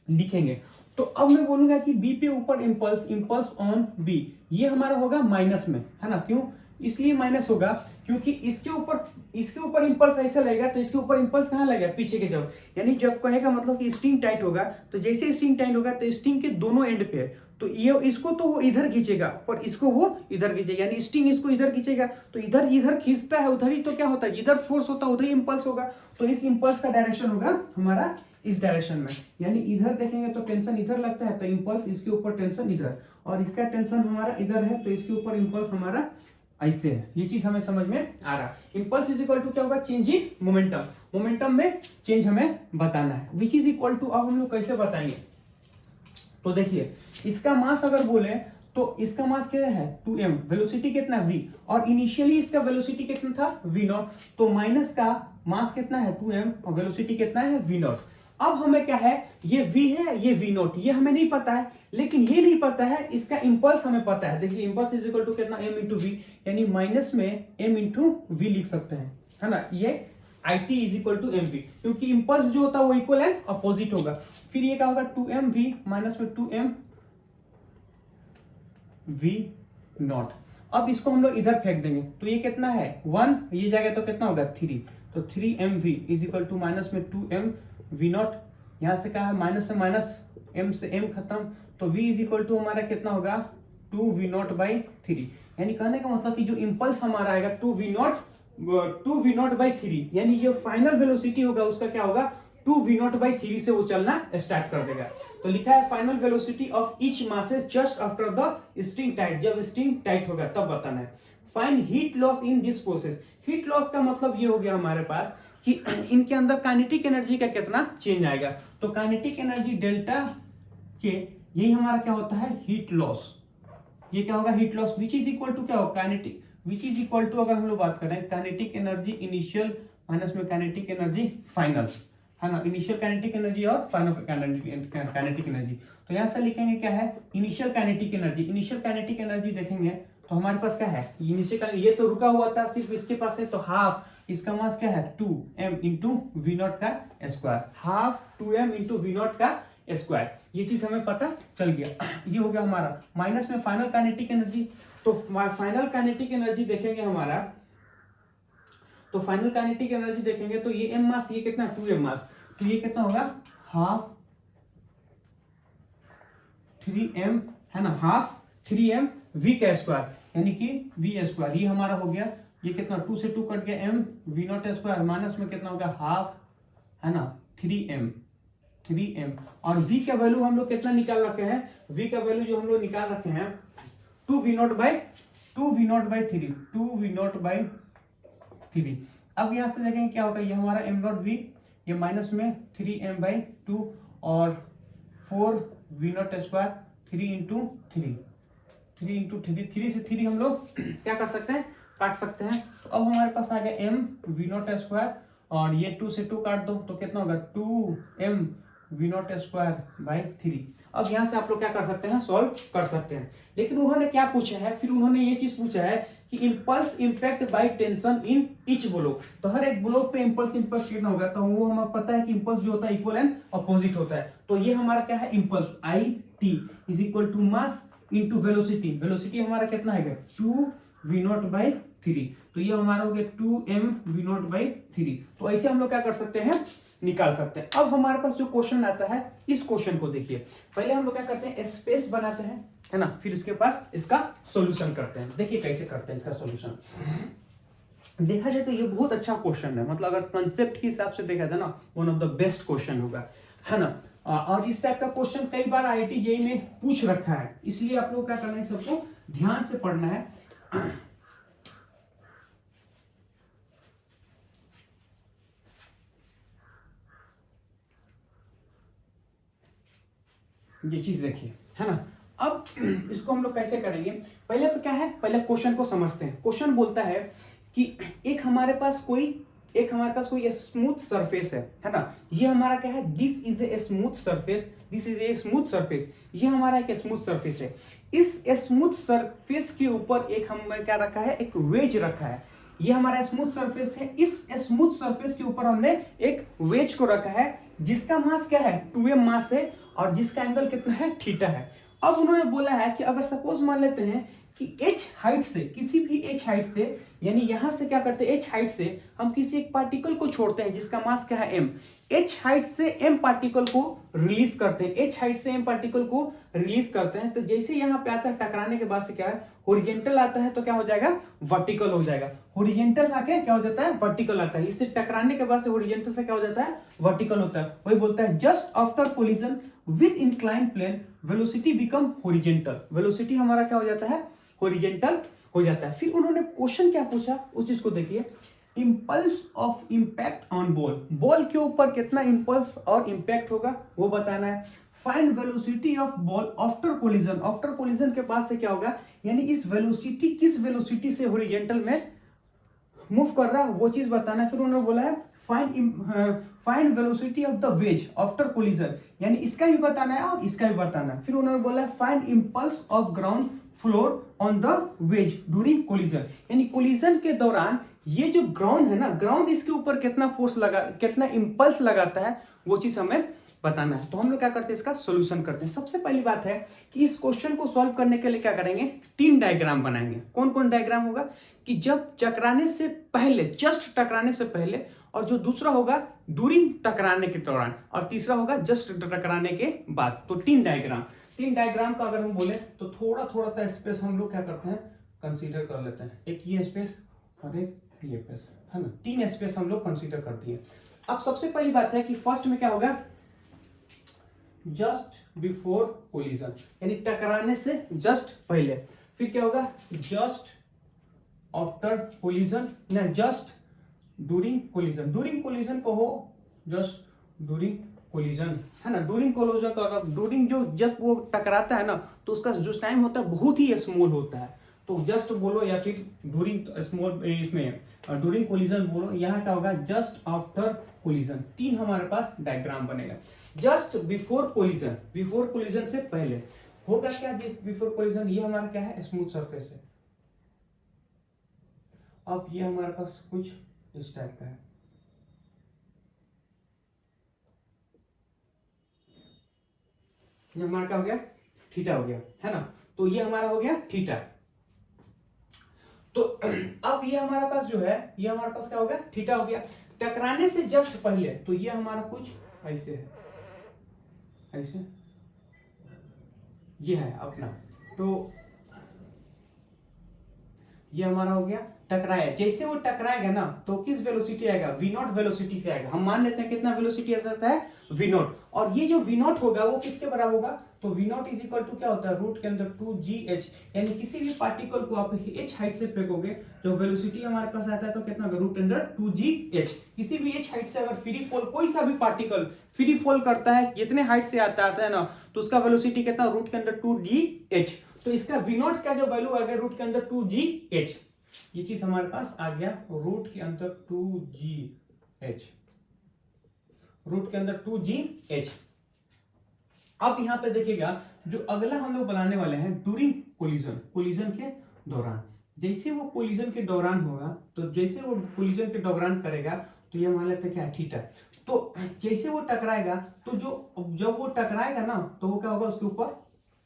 लिखेंगे। तो अब मैं बोलूंगा कि बी पे ऊपर इंपल्स ऑन बी, ये हमारा होगा माइनस में, है ना। क्यों इसलिए माइनस होगा, क्योंकि इसके ऊपर इंपल्स ऐसे लगेगा, तो इसके ऊपर इंपल्स कहाँ लगेगा, पीछे के जब, यानी जब कहेगा मतलब कि स्ट्रिंग टाइट होगा, तो जैसे स्ट्रिंग टाइट होगा तो स्ट्रिंग के दोनों एंड पे है, तो ये इसको तो वो इधर खींचेगा और इसको वो इधर खींचेगा, यानी स्ट्रिंग इसको इधर खींचेगा, तो इधर इधर खींचता है उधर ही, तो क्या होता है, जिधर फोर्स होता है उधर ही इंपल्स होगा। तो इस इंपल्स का डायरेक्शन होगा हमारा इस डायरेक्शन में, यानी इधर देखेंगे तो टेंशन इधर लगता है, तो इंपल्स इसके ऊपर टेंशन इधर, और इसका टेंशन हमारा इधर है, तो इसके ऊपर इंपल्स हमारा ऐसे है। ये चीज हमें समझ में आ रहा है। इंपल्स इज इक्वल टू क्या होगा, चेंज इन मोमेंटम, मोमेंटम में चेंज हमें बताना है, विच इज इक्वल टू। अब हम लोग कैसे बताएंगे, तो देखिए इसका मास अगर बोले तो इसका मास क्या है 2m, वेलोसिटी कितना v, और इनिशियली इसका वेलोसिटी कितना था v0, तो माइनस का मास कितना है 2m और वेलोसिटी कितना है v0। अब हमें क्या है, ये v है, ये v0, ये हमें नहीं पता है, लेकिन ये नहीं पता है इसका इंपल्स हमें पता है। देखिए इंपल्स इज इक्वल टू कितना, m इंटू v, यानी माइनस में m इंटू v लिख सकते हैं, है ना। ये IT is equal to m v, क्योंकि इंपल्स जो होता है वो इक्वल एंड अपोजिट होगा। फिर ये क्या होगा 2mv माइनस में 2mv0। अब इसको हम लोग इधर फेंक देंगे, तो ये कितना है 1, ये जाएगा तो कितना होगा 3, तो 3mv is equal to minus में 2mv0। यहाँ से क्या है, माइनस से माइनस, m से m खत्म, तो v इज इक्वल टू हमारा कितना होगा 2v0/3। यानी कहने का मतलब कि जो इंपल्स हमारा आएगा 2v0/3, यानी जो फाइनल वेलोसिटी होगा उसका क्या होगा 2v0/3 से वो चलना स्टार्ट कर देगा। तो लिखा है final velocity of each masses just after the string tight, जब स्ट्रिंग टाइट होगा तब बताना है। Find heat loss in this process. Heat loss का मतलब ये हो गया हमारे पास कि इनके अंदर काइनेटिक एनर्जी का कितना चेंज आएगा। तो काइनेटिक एनर्जी डेल्टा के, यही हमारा क्या होता है हीट लॉस। ये क्या होगा heat loss, which is equal to क्या होगा kinetic, which is equal to अगर हम लोग बात करें काइनेटिक एनर्जी इनिशियल माइनस में काइनेटिक एनर्जी फाइनल, है ना। इनिशियल काइनेटिक एनर्जी और फाइनल काइनेटिक एनर्जी। तो यहाँ से लिखेंगे क्या है initial kinetic energy. Initial kinetic energy देखेंगे तो हमारे पास क्या है इनिशियल, ये तो रुका हुआ था सिर्फ इसके पास है, तो हाफ इसका मास क्या है 2m इंटू v0 का square, half 2m into v0 का स्क्वायर। ये चीज हमें पता चल गया। ये हो गया हमारा माइनस में फाइनल काइनेटिक एनर्जी। तो फाइनल काइनेटिक एनर्जी देखेंगे हमारा, तो फाइनल काइनेटिक एनर्जी देखेंगे तो ये m मास, ये कितना 2m मास, तो ये कितना होगा हाफ 3m, है ना, हाफ 3m v का स्क्वायर, यानी कि v स्क्वायर। ये हमारा हो गया, ये कितना 2 से 2 कट गया m v0 स्क्वायर माइनस में कितना हो गया हाफ, है ना 3m, और v का वैल्यू हम लोग कितना निकाल रखे हैं, v का वैल्यू जो हम लोग निकाल रखे हैं 2v0/3। अब यहाँ पे देखेंगे क्या होगा, ये हमारा m0v, ये माइनस में 3m/2 और 4v0 स्क्वायर 3 से 3 हम लोग क्या कर सकते हैं काट सकते हैं। तो अब हमारे पास आ गया m v0 स्क्वायर, और ये 2 से 2 काट दो तो कितना होगा 2m v0 स्क्वायर/3। अब यहाँ से आप लोग क्या कर सकते हैं सॉल्व कर सकते हैं। लेकिन उन्होंने क्या पूछा है, फिर उन्होंने ये चीज पूछा है कि impulse impact by tension in each block. तो हर एक ब्लॉक पे इंपल्स इंपैक्ट कितना होगा, तो वो हमें पता है कि इंपल्स जो होता है इक्वल एंड अपोजिट होता है। तो ये हमारा क्या है impulse IT is equal to mass into velocity. Velocity हमारा कितना है 2v0/3, तो ये हमारा हो गया 2m v0/3। तो ऐसे हम लोग क्या कर सकते हैं निकाल सकते हैं। अब हमारे पास जो क्वेश्चन आता है, इस क्वेश्चन को देखिए। पहले हम लोग क्या करते हैं, स्पेस बनाते हैं, है ना, फिर इसके पास इसका सॉल्यूशन करते हैं। देखिए कैसे करते हैं इसका सॉल्यूशन। देखा जाए तो ये बहुत अच्छा क्वेश्चन है, मतलब अगर कंसेप्ट के हिसाब से देखा जाए ना, one of the best question होगा, है ना। और इस टाइप का क्वेश्चन कई बार IIT JEE में पूछ रखा है, इसलिए आप लोग क्या करना है, सबको ध्यान से पढ़ना है। ये चीज देखिए, है ना। अब इसको हम लोग कैसे करेंगे, पहले तो क्या है, पहले क्वेश्चन को समझते हैं। क्वेश्चन बोलता है कि एक हमारे पास कोई स्मूथ सरफेस है ना। ये हमारा क्या है, this is a smooth surface, this is a smooth surface. ये हमारा एक स्मूथ सरफेस है। इस स्मूथ सरफेस के ऊपर एक हमने क्या रखा है, एक वेज रखा है। ये हमारा स्मूथ सरफेस है, इस स्मूथ सरफेस के ऊपर हमने एक वेज को रखा है, जिसका मास क्या है, 2m मास है, और जिसका एंगल कितना है, थीटा है। अब उन्होंने बोला है कि अगर सपोज मान लेते हैं कि h हाइट से, किसी भी h हाइट से, यानी यहां से क्या करते हैं, h हाइट से हम किसी एक पार्टिकल को छोड़ते हैं जिसका मास क्या है, m। h हाइट से m पार्टिकल को रिलीज करते हैं, h हाइट से m पार्टिकल को रिलीज करते हैं। तो जैसे यहाँ पे आता है, टकराने के बाद से क्या है, हॉरिजॉन्टल आता है, तो क्या हो जाएगा, वर्टिकल हो जाएगा। हॉरिजॉन्टल आके क्या हो जाता है, वर्टिकल आता है। इससे टकराने के बाद से हॉरिजॉन्टल से क्या हो जाता है, वर्टिकल होता है। वही बोलता है just after collision with inclined plane velocity become horizontal. Velocity हमारा क्या हो जाता है, हॉरिजॉन्टल हो जाता है। फिर उन्होंने क्वेश्चन क्या पूछा, उस चीज को देखिए। Impulse of impact on ball, ball के ऊपर कितना इंपल्स और इंपैक्ट होगा वो बताना है। Find velocity of ball after collision, after collision के बाद से क्या होगा, यानी इस वेलोसिटी, किस वेलोसिटी से हॉरिजॉन्टल में मूव कर रहा है वो चीज बताना है। फिर उन्होंने बोला है find velocity of the veg after collision, यानी इसका भी बताना है और इसका भी बताना है। फिर उन्होंने बोला है find impulse of ground floor on the ways during collision, यानी कोलिजन के दौरान ये जो ग्राउंड है ना, ग्राउंड इसके ऊपर कितना फोर्स लगा, कितना इंपल्स लगाता है, वो चीज हमें बताना है। तो हम लोग क्या करते हैं, इसका सॉल्यूशन करते हैं। सबसे पहली बात है कि इस क्वेश्चन को सॉल्व करने के लिए क्या करेंगे, 3 डायग्राम बनाएंगे। कौन कौन डायग्राम होगा, कि जब टकराने से पहले, जस्ट टकराने से पहले, और जो दूसरा होगा ड्यूरिंग टकराने के दौरान, और तीसरा होगा जस्ट टकराने के बाद। तो 3 डायग्राम का अगर हम बोले तो थोड़ा थोड़ा सा स्पेस हम लोग क्या करते हैं, कंसीडर कर लेते हैं। एक ये स्पेस और एक ये स्पेस, है ना, 3 स्पेस हम लोग कंसीडर करते हैं। अब सबसे पहली बात है कि फर्स्ट में क्या होगा, जस्ट बिफोर कोलिजन, यानी टकराने से जस्ट पहले। फिर क्या होगा, जस्ट आफ्टर कोलिजन, ना just during collision. During collision को हो जस्ट ड्यूरिंग कोलिजन, है ना। ड्यूरिंग कोलिजन का, ड्यूरिंग जो जब वो टकराता है ना, तो उसका जो टाइम होता है बहुत ही स्मॉल होता है, तो जस्ट बोलो या फिर ड्यूरिंग स्मॉल, इसमें ड्यूरिंग कोलिजन बोलो। यहाँ क्या होगा, जस्ट आफ्टर कोलिजन। 3 हमारे पास डायग्राम बनेगा। Just before collision, before collision से पहले होगा क्या, बिफोर कोलिजन, ये हमारा क्या है, स्मूथ सरफेस है। अब ये हमारे पास कुछ इस टाइप का है, ये हमारा क्या हो गया, थीटा हो गया, है ना। तो ये हमारा हो गया थीटा। तो अब ये हमारे पास जो है, ये हमारे पास क्या हो गया, थीटा हो गया। टकराने से जस्ट पहले, तो ये हमारा कुछ ऐसे है, ऐसे ये है अपना। तो ये हमारा हो गया टकराया। जैसे वो टकराएगा ना, तो किस वेलोसिटी आएगा, v0 वेलोसिटी से आएगा। हम मान लेते हैं कितना वेलोसिटी आ सकता है, v0। और ये जो v0 होगा वो किसके बराबर होगा, तो v0 इज इक्वल टू क्या होता है, रूट के अंदर 2gh, यानी किसी भी पार्टिकल को आप h हाइट से फेंकोगे, जो वेलोसिटी हमारे पास आता है तो कितना होगा, रूट अंडर 2gh। किसी भी h हाइट से अगर फ्री फॉल, कोई सा भी पार्टिकल फ्री फॉल करता है, जितने हाइट से आता है ना, तो उसका वेलोसिटी कितना, रूट के अंदर 2gh। तो इसका v0 का जो वैल्यू आ गया रूट के अंदर 2gh, ये चीज हमारे पास आ गया, रूट के अंदर 2gh, रूट के अंदर 2gh। अब यहां पे देखिएगा, जो अगला हम लोग बनाने वाले हैं ड्यूरिंग कोलिजन, कोलिजन के दौरान। जैसे वो कोलिजन के दौरान होगा, तो जैसे वो कोलिजन के दौरान करेगा, तो ये मान लेते हैं क्या, थीटा। तो जैसे वो टकराएगा, तो जब वो टकराएगा ना, तो वो क्या होगा, उसके ऊपर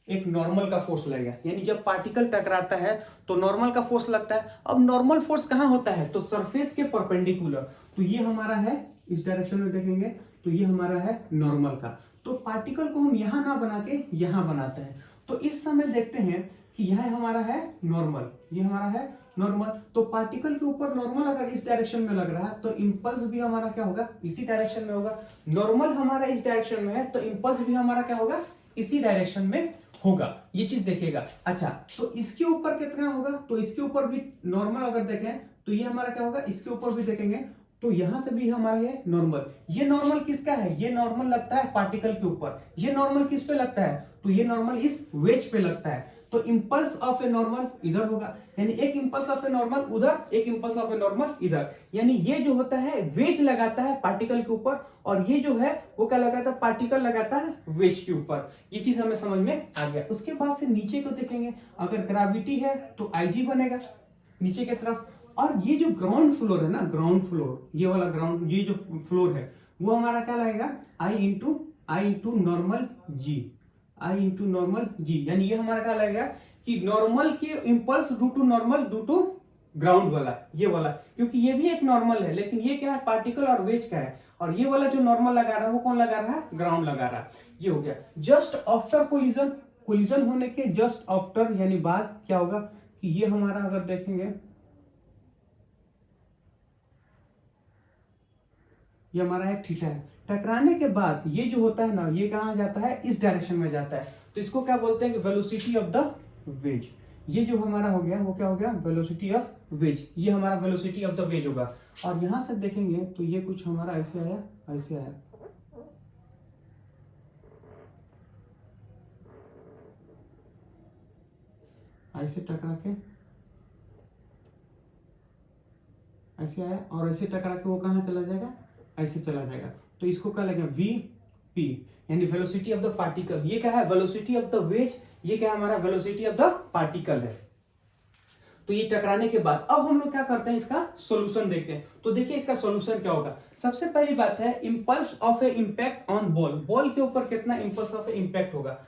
एक नॉर्मल का फोर्स लगेगा। यानी जब पार्टिकल टकराता है तो नॉर्मल का फोर्स लगता है। अब नॉर्मल फोर्स कहां होता है, तो सरफेस के परपेंडिकुलर। तो ये हमारा है इस डायरेक्शन में देखेंगे तो ये हमारा है नॉर्मल का। तो पार्टिकल को हम यहाँ ना बना के यहाँ बनाते हैं। तो इस समय देखते हैं कि यह हमारा है नॉर्मल, ये हमारा है नॉर्मल। तो पार्टिकल के ऊपर नॉर्मल अगर इस डायरेक्शन में लग रहा है तो इंपल्स भी हमारा क्या होगा, इसी डायरेक्शन में होगा। नॉर्मल हमारा इस डायरेक्शन में है तो इंपल्स भी हमारा क्या होगा, इसी डायरेक्शन में होगा। ये चीज देखिएगा। अच्छा, तो इसके ऊपर कितना होगा, तो इसके ऊपर भी नॉर्मल अगर देखें तो ये हमारा क्या होगा, इसके ऊपर भी देखेंगे तो यहां से भी हमारा है नॉर्मल। ये नॉर्मल किसका है, ये नॉर्मल लगता है पार्टिकल के ऊपर। ये नॉर्मल किस पे लगता है, तो ये नॉर्मल इस वेज पे लगता है। तो इंपल्स ऑफ ए नॉर्मल इधर होगा, यानी एक इंपल्स ऑफ ए नॉर्मल उधर, एक इंपल्स ऑफ ए नॉर्मल इधर। यानी ये जो होता है वेज लगाता है पार्टिकल के ऊपर, और ये जो है वो क्या लगाता है, पार्टिकल लगाता है वेज के ऊपर। ये चीज हमें समझ में आ गया। उसके बाद से नीचे को देखेंगे, अगर ग्रेविटी है तो IG बनेगा नीचे की तरफ। और ये जो ग्राउंड फ्लोर है ना, ग्राउंड फ्लोर, ये वाला ग्राउंड, ये जो फ्लोर है वो हमारा क्या लगेगा, I into normal G, I into normal G। यानी ये हमारा क्या लगेगा कि नॉर्मल के impulse due to normal due to ground वाला, ये वाला, क्योंकि ये भी एक नॉर्मल है लेकिन ये क्या है, पार्टिकल और वेज का है। और ये वाला जो नॉर्मल लगा रहा है वो कौन लगा रहा है, ग्राउंड लगा रहा है। ये हो गया। जस्ट आफ्टर कोलिजन, कोलिजन होने के जस्ट आफ्टर यानी बाद क्या होगा कि ये हमारा अगर देखेंगे, ये हमारा एक थीटा है। टकराने के बाद ये जो होता है ना, ये कहां जाता है, इस डायरेक्शन में जाता है। तो इसको क्या बोलते हैं, वेलोसिटी ऑफ द वेज। ये जो हमारा हो गया वो क्या हो गया, वेलोसिटी ऑफ वेज। ये हमारा वेलोसिटी ऑफ द वेज होगा। और यहां से देखेंगे तो ये कुछ हमारा ऐसे आया, ऐसे आया, ऐसे टकरा के ऐसे आया, और ऐसे टकरा के वो कहां चला जाएगा, ऐसे चला जाएगा। तो इसको क्या लगेगा, VP, यानी वेलोसिटी ऑफ द पार्टिकल। ये क्या है, वेलोसिटी ऑफ द वेज। ये क्या है, हमारा वेलोसिटी ऑफ द पार्टिकल है। तो ये टकराने के बाद अब हम लोग क्या करते हैं, इसका सॉल्यूशन देखते हैं। तो देखिए इसका सॉल्यूशन क्या होगा। सबसे पहली बात है impulse of A impact on ball. Ball के ऊपर कितना इंपल्स ऑफ ए इंपैक्ट होगा,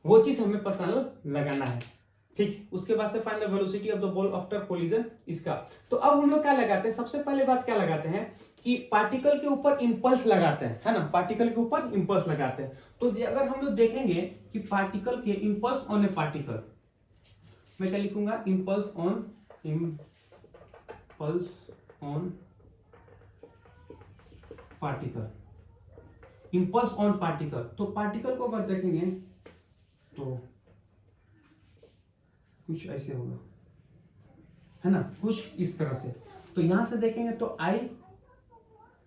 वो चीज हमें पता लगाना है। ठीक, उसके बाद से find the velocity of the ball after collision, इसका। तो अब हम लोग क्या लगाते हैं, सबसे पहले बात क्या लगाते हैं कि पार्टिकल के ऊपर इंपल्स लगाते हैं, है ना, पार्टिकल के ऊपर इंपल्स लगाते हैं। तो अगर हम लोग देखेंगे कि पार्टिकल के इंपल्स ऑन ए पार्टिकल, मैं क्या लिखूंगा, impulse on particle, impulse on particle. तो पार्टिकल को अगर देखेंगे तो कुछ ऐसे होगा, है ना, कुछ इस तरह से। तो यहां से देखेंगे तो I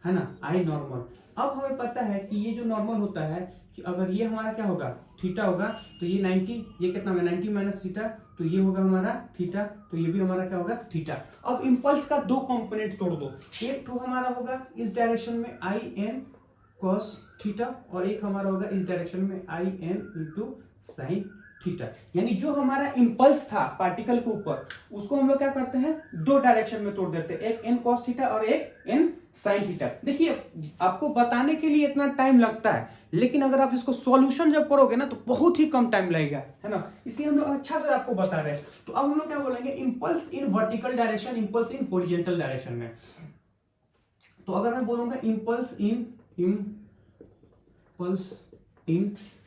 है ना, I नॉर्मल। अब हमें पता है कि ये जो नॉर्मल होता है कि अगर ये हमारा क्या होगा, थीटा होगा, तो ये 90, ये कितना होगा 90 माइनस थीटा, तो ये होगा हमारा थीटा, तो ये भी हमारा क्या होगा, थीटा। अब इंपल्स का दो कंपोनेंट तोड़ दो, एक तो हमारा होगा इस डायरेक्शन में IN cos थीटा, और एक हमारा होगा इस डायरेक्शन में IN इंटू साइन थीटा। यानी जो हमारा इंपल्स था पार्टिकल के ऊपर, उसको हम लोग क्या करते हैं, दो डायरेक्शन में तोड़ देते हैं, एक n cos थीटा और एक n sin थीटा। देखिए आपको बताने के लिए इतना टाइम लगता है, लेकिन अगर आप इसको सॉल्यूशन जब करोगे ना तो बहुत ही कम टाइम लगेगा, है ना, इसलिए हम लोग अच्छा से आपको बता रहे हैं। तो अब हम लोग क्या बोलेंगे, impulse in vertical direction, impulse in horizontal direction में। तो अगर मैं बोलूंगा impulse in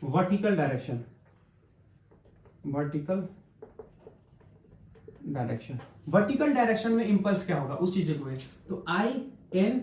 vertical direction, vertical direction में इंपल्स क्या होगा उस चीज को, तो IN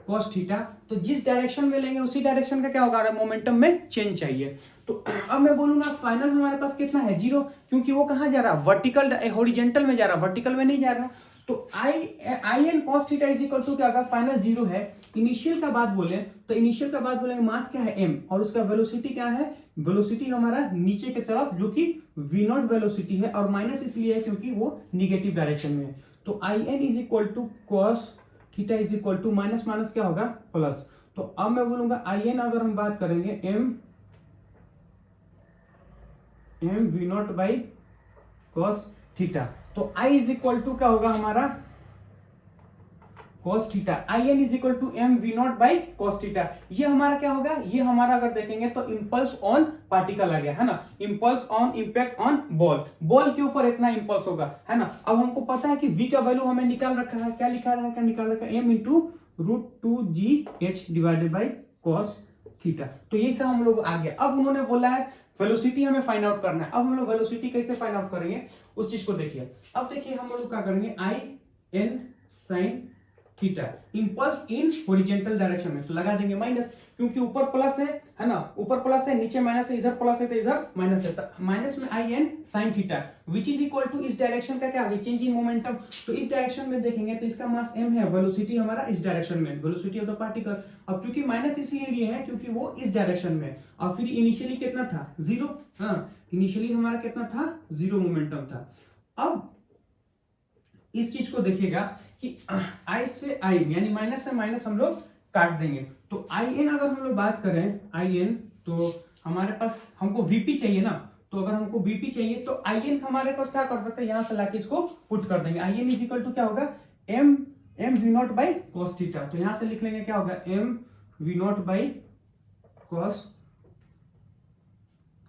cos थीटा। तो जिस डायरेक्शन में लेंगे उसी डायरेक्शन का क्या होगा, मोमेंटम में चेंज चाहिए। तो अब मैं बोलूंगा फाइनल हमारे पास कितना है, 0, क्योंकि वो कहां जा रहा है, वर्टिकल हॉरिजॉन्टल में जा रहा है, वर्टिकल में नहीं जा रहा। तो IN cos theta is equal to क्या होगा, फाइनल 0 है। इनिशियल का बात बोले तो इनिशियल का बात बोलेंगे, मास क्या है m, और उसका वेलोसिटी क्या है, वेलोसिटी हमारा नीचे की तरफ जो कि V0 वेलोसिटी है, और माइनस इसलिए है क्योंकि वो निगेटिव डायरेक्शन में है। तो IN is equal to cos theta is equal to minus minus क्या होगा, प्लस। तो अब मैं बोलूंगा IN अगर हम बात करेंगे m V0 by cos theta, तो I इज इक्वल टू क्या होगा हमारा cos theta, IN is equal to m V0 by cos theta. ये हमारा क्या होगा, ये हमारा अगर देखेंगे तो इंपल्स ऑन पार्टिकल आ गया, है ना, impulse on impact on ball, ball के ऊपर इतना इंपल्स होगा, है ना। अब हमको पता है कि V का वैल्यू हमें निकाल रखा है, क्या लिखा है, क्या निकाल रखा है, m into √2gh divided by cos theta. तो ये सब हम लोग आ गया। अब उन्होंने बोला है वेलोसिटी हमें फाइंड आउट करना है। अब हम लोग वेलोसिटी कैसे फाइंड आउट करेंगे उस चीज को देखिए। अब देखिए हम लोग क्या करेंगे, I N sine theta, impulse in horizontal direction में, तो लगा देंगे माइनस, क्योंकि ऊपर प्लस है ना, ऊपर प्लस है, नीचे माइनस है, इधर प्लस है तो इधर माइनस है, तो माइनस में I N sine theta which is equal to इस डायरेक्शन का क्या, चेंज इन मोमेंटम। तो इस डायरेक्शन में देखेंगे तो इसका मास m है, वेलोसिटी हमारा इस डायरेक्शन में, वेलोसिटी ऑफ द पार्टिकल। अब क्योंकि माइनस इसलिए लिए है क्योंकि वो इस डायरेक्शन में, और फिर इनिशियली कितना था, जीरो। हाँ, इनिशियली हमारा कितना था, जीरो मोमेंटम था। अब इस चीज को देखिएगा कि आई से आई यानी माइनस से माइनस हम लोग काट देंगे। तो आई एन अगर हम लोग बात करें आई एन, तो हमारे पास हमको वीपी चाहिए ना, तो अगर हमको वीपी चाहिए तो आई एन हमारे पास क्या कर सकते हैं, यहां से लाके इसको पुट कर देंगे। I N is equal to क्या होगा, M V not by cos theta. तो यहां से लिख लेंगे क्या होगा, M V not by cos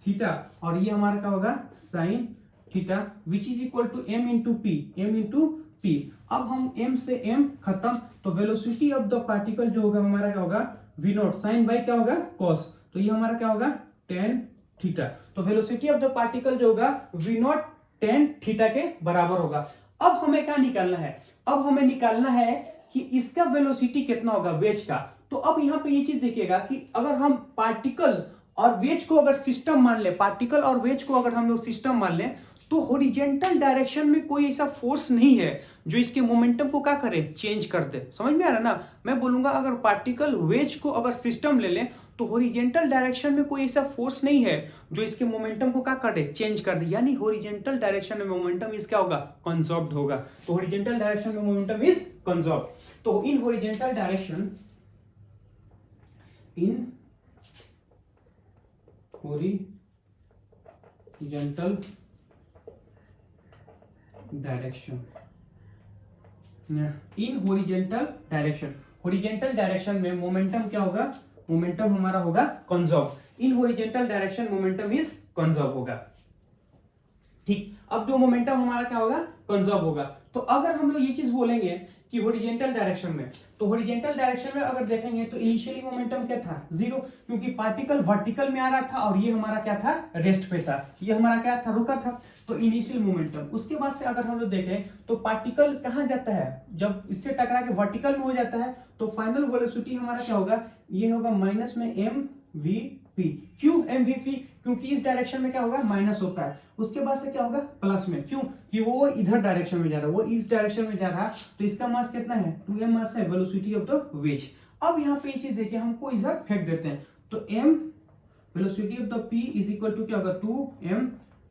theta, और ये हमारा क्या होगा, sine theta which is equal to M into P, M into P. अब हम m से m खत्म, तो वेलोसिटी ऑफ द पार्टिकल जो होगा हमारा क्या होगा, v नॉट साइन बाई क्या होगा, cos। तो ये हमारा क्या होगा, tan थीटा। तो वेलोसिटी ऑफ द पार्टिकल जो होगा v नॉट tan थीटा के बराबर होगा। अब हमें क्या निकालना है, अब हमें निकालना है कि इसका वेलोसिटी कितना होगा, वेज का। तो अब यहाँ पे ये चीज देखिएगा कि अगर हम पार्टिकल और वेज को अगर सिस्टम मान ले, पार्टिकल और वेज को अगर हम लोग सिस्टम मान लें, तो हॉरिजॉन्टल डायरेक्शन में कोई ऐसा फोर्स नहीं है जो इसके मोमेंटम को क्या करे, चेंज कर दे। समझ में आ रहा है ना, मैं बोलूंगा अगर पार्टिकल वेज को अगर सिस्टम ले लें तो हॉरिजॉन्टल डायरेक्शन में कोई ऐसा फोर्स नहीं है जो इसके मोमेंटम को क्या करे, चेंज कर दे। यानी हॉरिजॉन्टल डायरेक्शन में मोमेंटम इस क्या होगा, कंजर्व्ड होगा। तो हॉरिजॉन्टल डायरेक्शन में मोमेंटम इज कंजर्व्ड। तो इन हॉरिजॉन्टल डायरेक्शन, इन हॉरिजॉन्टल डायरेक्शन, इन हॉरिजॉन्टल डायरेक्शन, हॉरिजॉन्टल डायरेक्शन में मोमेंटम क्या होगा, मोमेंटम हमारा होगा conserve. In horizontal direction momentum is conserve होगा। ठीक, अब जो मोमेंटम हमारा क्या होगा, कंजर्व होगा। तो अगर हम लोग ये चीज बोलेंगे कि हॉरिजॉन्टल डायरेक्शन में, तो हॉरिजॉन्टल डायरेक्शन में अगर देखेंगे तो इनिशियली मोमेंटम क्या था, जीरो, क्योंकि पार्टिकल वर्टिकल में आ रहा था और ये हमारा क्या था, रेस्ट पे था, ये हमारा क्या था, रुका था। तो इनिशियल मोमेंटम, उसके बाद से अगर हम लोग देखें तो पार्टिकल कहां जाता है, जब इससे टकरा के वर्टिकल में हो जाता है, तो फाइनल वेलोसिटी हमारा क्या होगा, ये होगा माइनस में एम वी पी। क्यों एम वी पी, क्योंकि इस डायरेक्शन में क्या होगा, माइनस होता है। उसके बाद से क्या होगा, प्लस में, क्यों कि वो इधर डायरेक्शन में जा रहा है, वो इस डायरेक्शन में जा रहा है, तो इसका मास कितना है, 2m मास है, वेलोसिटी ऑफ द वेज। अब यहाँ पे ये चीज देखिए, हमको इधर फेंक देते हैं, तो m velocity of the p is equal to क्या होगा, 2m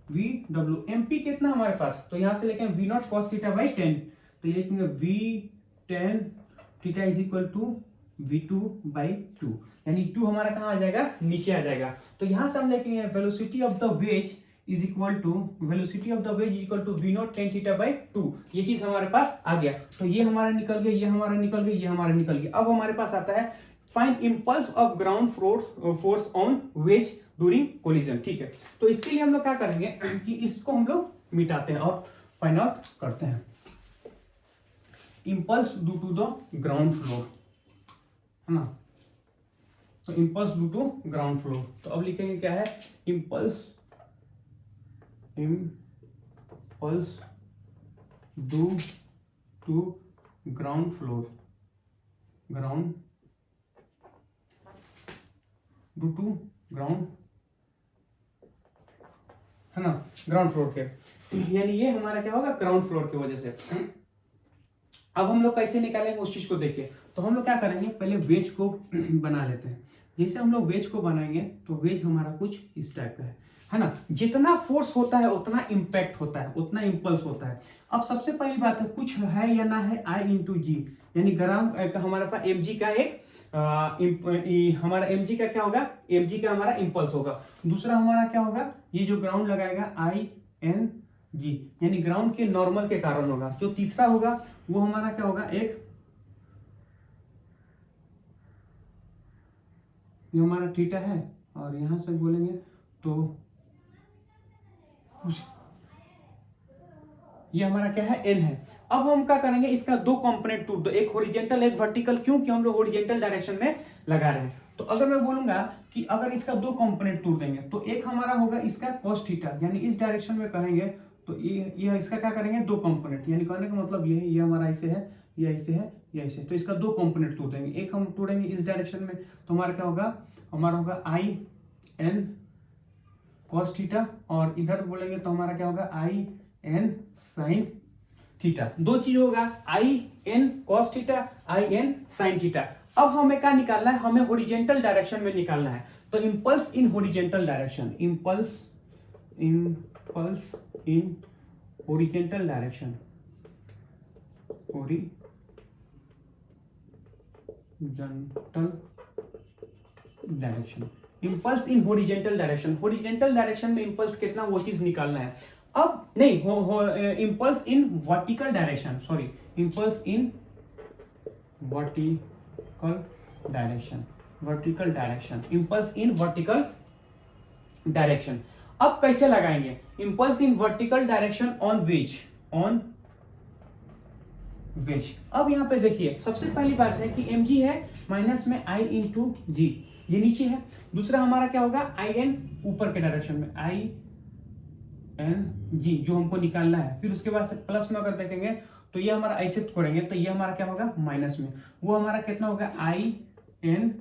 v w। mp कितना हमारे पास, तो यहां से लेके v not cos theta by 10, तो ये लिखेंगे v tan theta is equal to v2 by 2, यानी 2 हमारा कहां आ जाएगा, नीचे आ जाएगा। तो यहां से हम लिखेंगे velocity of the wedge is equal to, velocity of the wedge is equal to v not tan theta by 2। ये चीज हमारे पास आ गया। तो ये हमारा निकल गया, ये हमारा निकल गया, ये हमारा निकल गया। अब हमारे पास आता है find impulse of ground force on wedge during collision. ठीक है, तो इसके लिए हम लोग क्या करेंगे कि इसको हम लोग मिटाते हैं और फाइंड आउट करते हैं। Impulse due to the ground floor, है ना, तो impulse due to ground floor. तो अब लिखेंगे क्या है, impulse due to ground floor, ground due to ground, है ना, ग्राउंड फ्लोर के, यानी ये हमारा क्या होगा, ग्राउंड फ्लोर की वजह से। अब हम लोग कैसे निकालेंगे उस चीज को देखिए। तो हम लोग क्या करेंगे, पहले वेज को बना लेते हैं। जैसे हम लोग वेज को बनाएंगे तो वेज हमारा कुछ इस टाइप का है ना, जितना फोर्स होता है उतना इंपैक्ट होता है, उतना इंपल्स होता है। अब सबसे पहली बात है, कुछ है या ना है, I इंटू जी, यानी ग्राम हमारे पास एम जी का एक हमारा mg का क्या होगा, mg का हमारा इंपल्स होगा। दूसरा हमारा क्या होगा, ये जो ग्राउंड लगाएगा I n g, यानी ग्राउंड के नॉर्मल के कारण होगा। जो तीसरा होगा वो हमारा क्या होगा, एक ये हमारा थीटा है, और यहां से बोलेंगे तो ये हमारा क्या है, एन है। अब हम क्या करेंगे, इसका दो कंपोनेंट टूट दो, एक हॉरिजॉन्टल एक वर्टिकल, क्योंकि हम लोग हॉरिजॉन्टल डायरेक्शन में लगा रहे हैं। तो अगर मैं बोलूंगा कि अगर इसका दो कंपोनेंट तोड़ देंगे तो एक हमारा होगा इसका cos थीटा, यानी इस डायरेक्शन में कहेंगे तो ये इसका क्या करेंगे, दो कंपोनेंट, यानी कहने का मतलब ये हमारा ऐसे है, ये ऐसे है, ये ऐसे, तो इसका दो कंपोनेंट तोड़ देंगे। एक हम तोड़ेंगे इस डायरेक्शन में तो हमारा क्या होगा, हमारा होगा आई एन cos थीटा, और इधर बोलेंगे तो हमारा क्या होगा आई एन sin थीटा। दो चीज होगा, I N cos theta, I N sin theta. अब हमें क्या निकालना है, हमें हॉरिजॉन्टल डायरेक्शन में निकालना है। तो impulse in horizontal direction, impulse in horizontal direction, horizontal direction, impulse in horizontal direction. Horizontal direction में इंपल्स कितना, वो चीज निकालना है। अब नहीं, impulse in vertical direction, sorry, impulse in vertical direction, impulse in vertical direction. अब कैसे लगाएंगे, impulse in vertical direction on wedge, अब यहां पे देखिए सबसे पहली बात है कि mg है माइनस में i इंटू जी, ये नीचे है। दूसरा हमारा क्या होगा, आई एन ऊपर के डायरेक्शन में, आई एन जी जो हमको निकालना है। फिर उसके बाद से प्लस में अगर देखेंगे तो ये हमारा ऐसे करेंगे तो ये हमारा क्या होगा माइनस में, वो हमारा कितना होगा आई एन,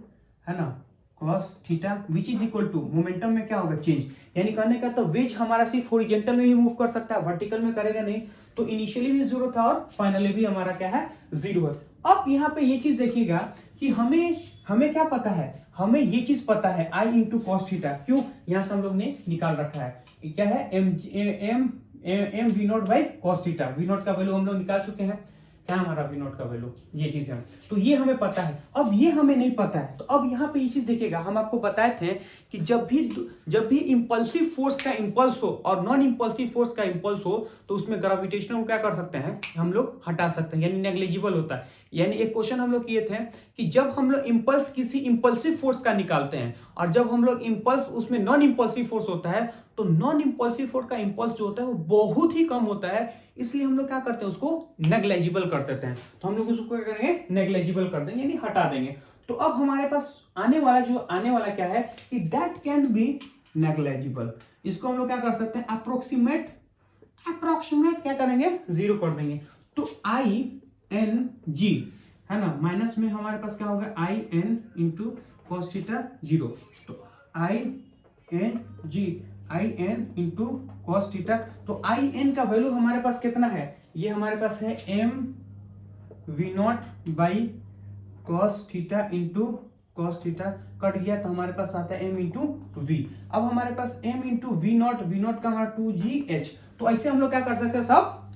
है ना, cos theta which is equal to momentum में क्या होगा चेंज, यानी कहने का तो वेज हमारा सिर्फ हॉरिजॉन्टल में ही मूव कर सकता है, वर्टिकल में करेगा नहीं। तो इनिशियली भी जीरो था और फाइनली भी हमारा क्या है, जीरो है। अब यहाँ पे ये चीज देखिएगा कि हमें क्या पता है, हमें ये चीज पता है आई इंटू cos थीटा, क्यों, यहां से हम लोग ने निकाल रखा है, क्या है M V not by cos theta. V not का वैल्यू हम लोग निकाल चुके हैं, क्या हमारा वी नॉट का वैल्यू, ये चीज है। तो ये हमें पता है। अब ये हमें नहीं पता है, तो अब यहाँ पे ये चीज देखिएगा, हम आपको बताए थे कि जब भी इंपल्सिव फोर्स का इंपल्स हो और नॉन इंपल्सिव फोर्स का इंपल्स हो तो उसमें ग्रेविटेशनल क्या कर सकते हैं, हम लोग हटा सकते हैं, यानी नेग्लिजिबल होता है। यानी एक क्वेश्चन हम लोग किए थे कि जब हम लोग इंपल्स किसी इंपल्सिव फोर्स का निकालते हैं और जब हम लोग इंपल्स उसमें नॉन इंपल्सिव फोर्स होता है तो नॉन इंपल्सिव फोर्स का इंपल्स जो होता है वो बहुत ही कम होता है, इसलिए हम लोग क्या करते हैं, उसको नेग्लिजिबल कर देते हैं। तो हम लोग उसको क्या करेंगे, नेग्लिजिबल कर देंगे, यानी हटा देंगे। तो अब हमारे पास आने वाला क्या है कि दैट कैन बी नेग्लिजिबल। इसको हम लोग क्या कर सकते हैं, अप्रोक्सीमेट क्या करेंगे, जीरो कर देंगे। तो आई एन जी, है ना, माइनस में हमारे पास क्या होगा I N into cos theta zero. तो आई एन जी, I N into cos theta. तो आई एन का वैल्यू हमारे पास कितना है, ये हमारे पास है M V not by cos theta into cos theta, cut गया तो हमारे पास आता है m इंटू वी। अब हमारे पास m इंटू वी नॉट का हमारा 2gh। तो ऐसे हम लोग क्या कर सकते हैं, सब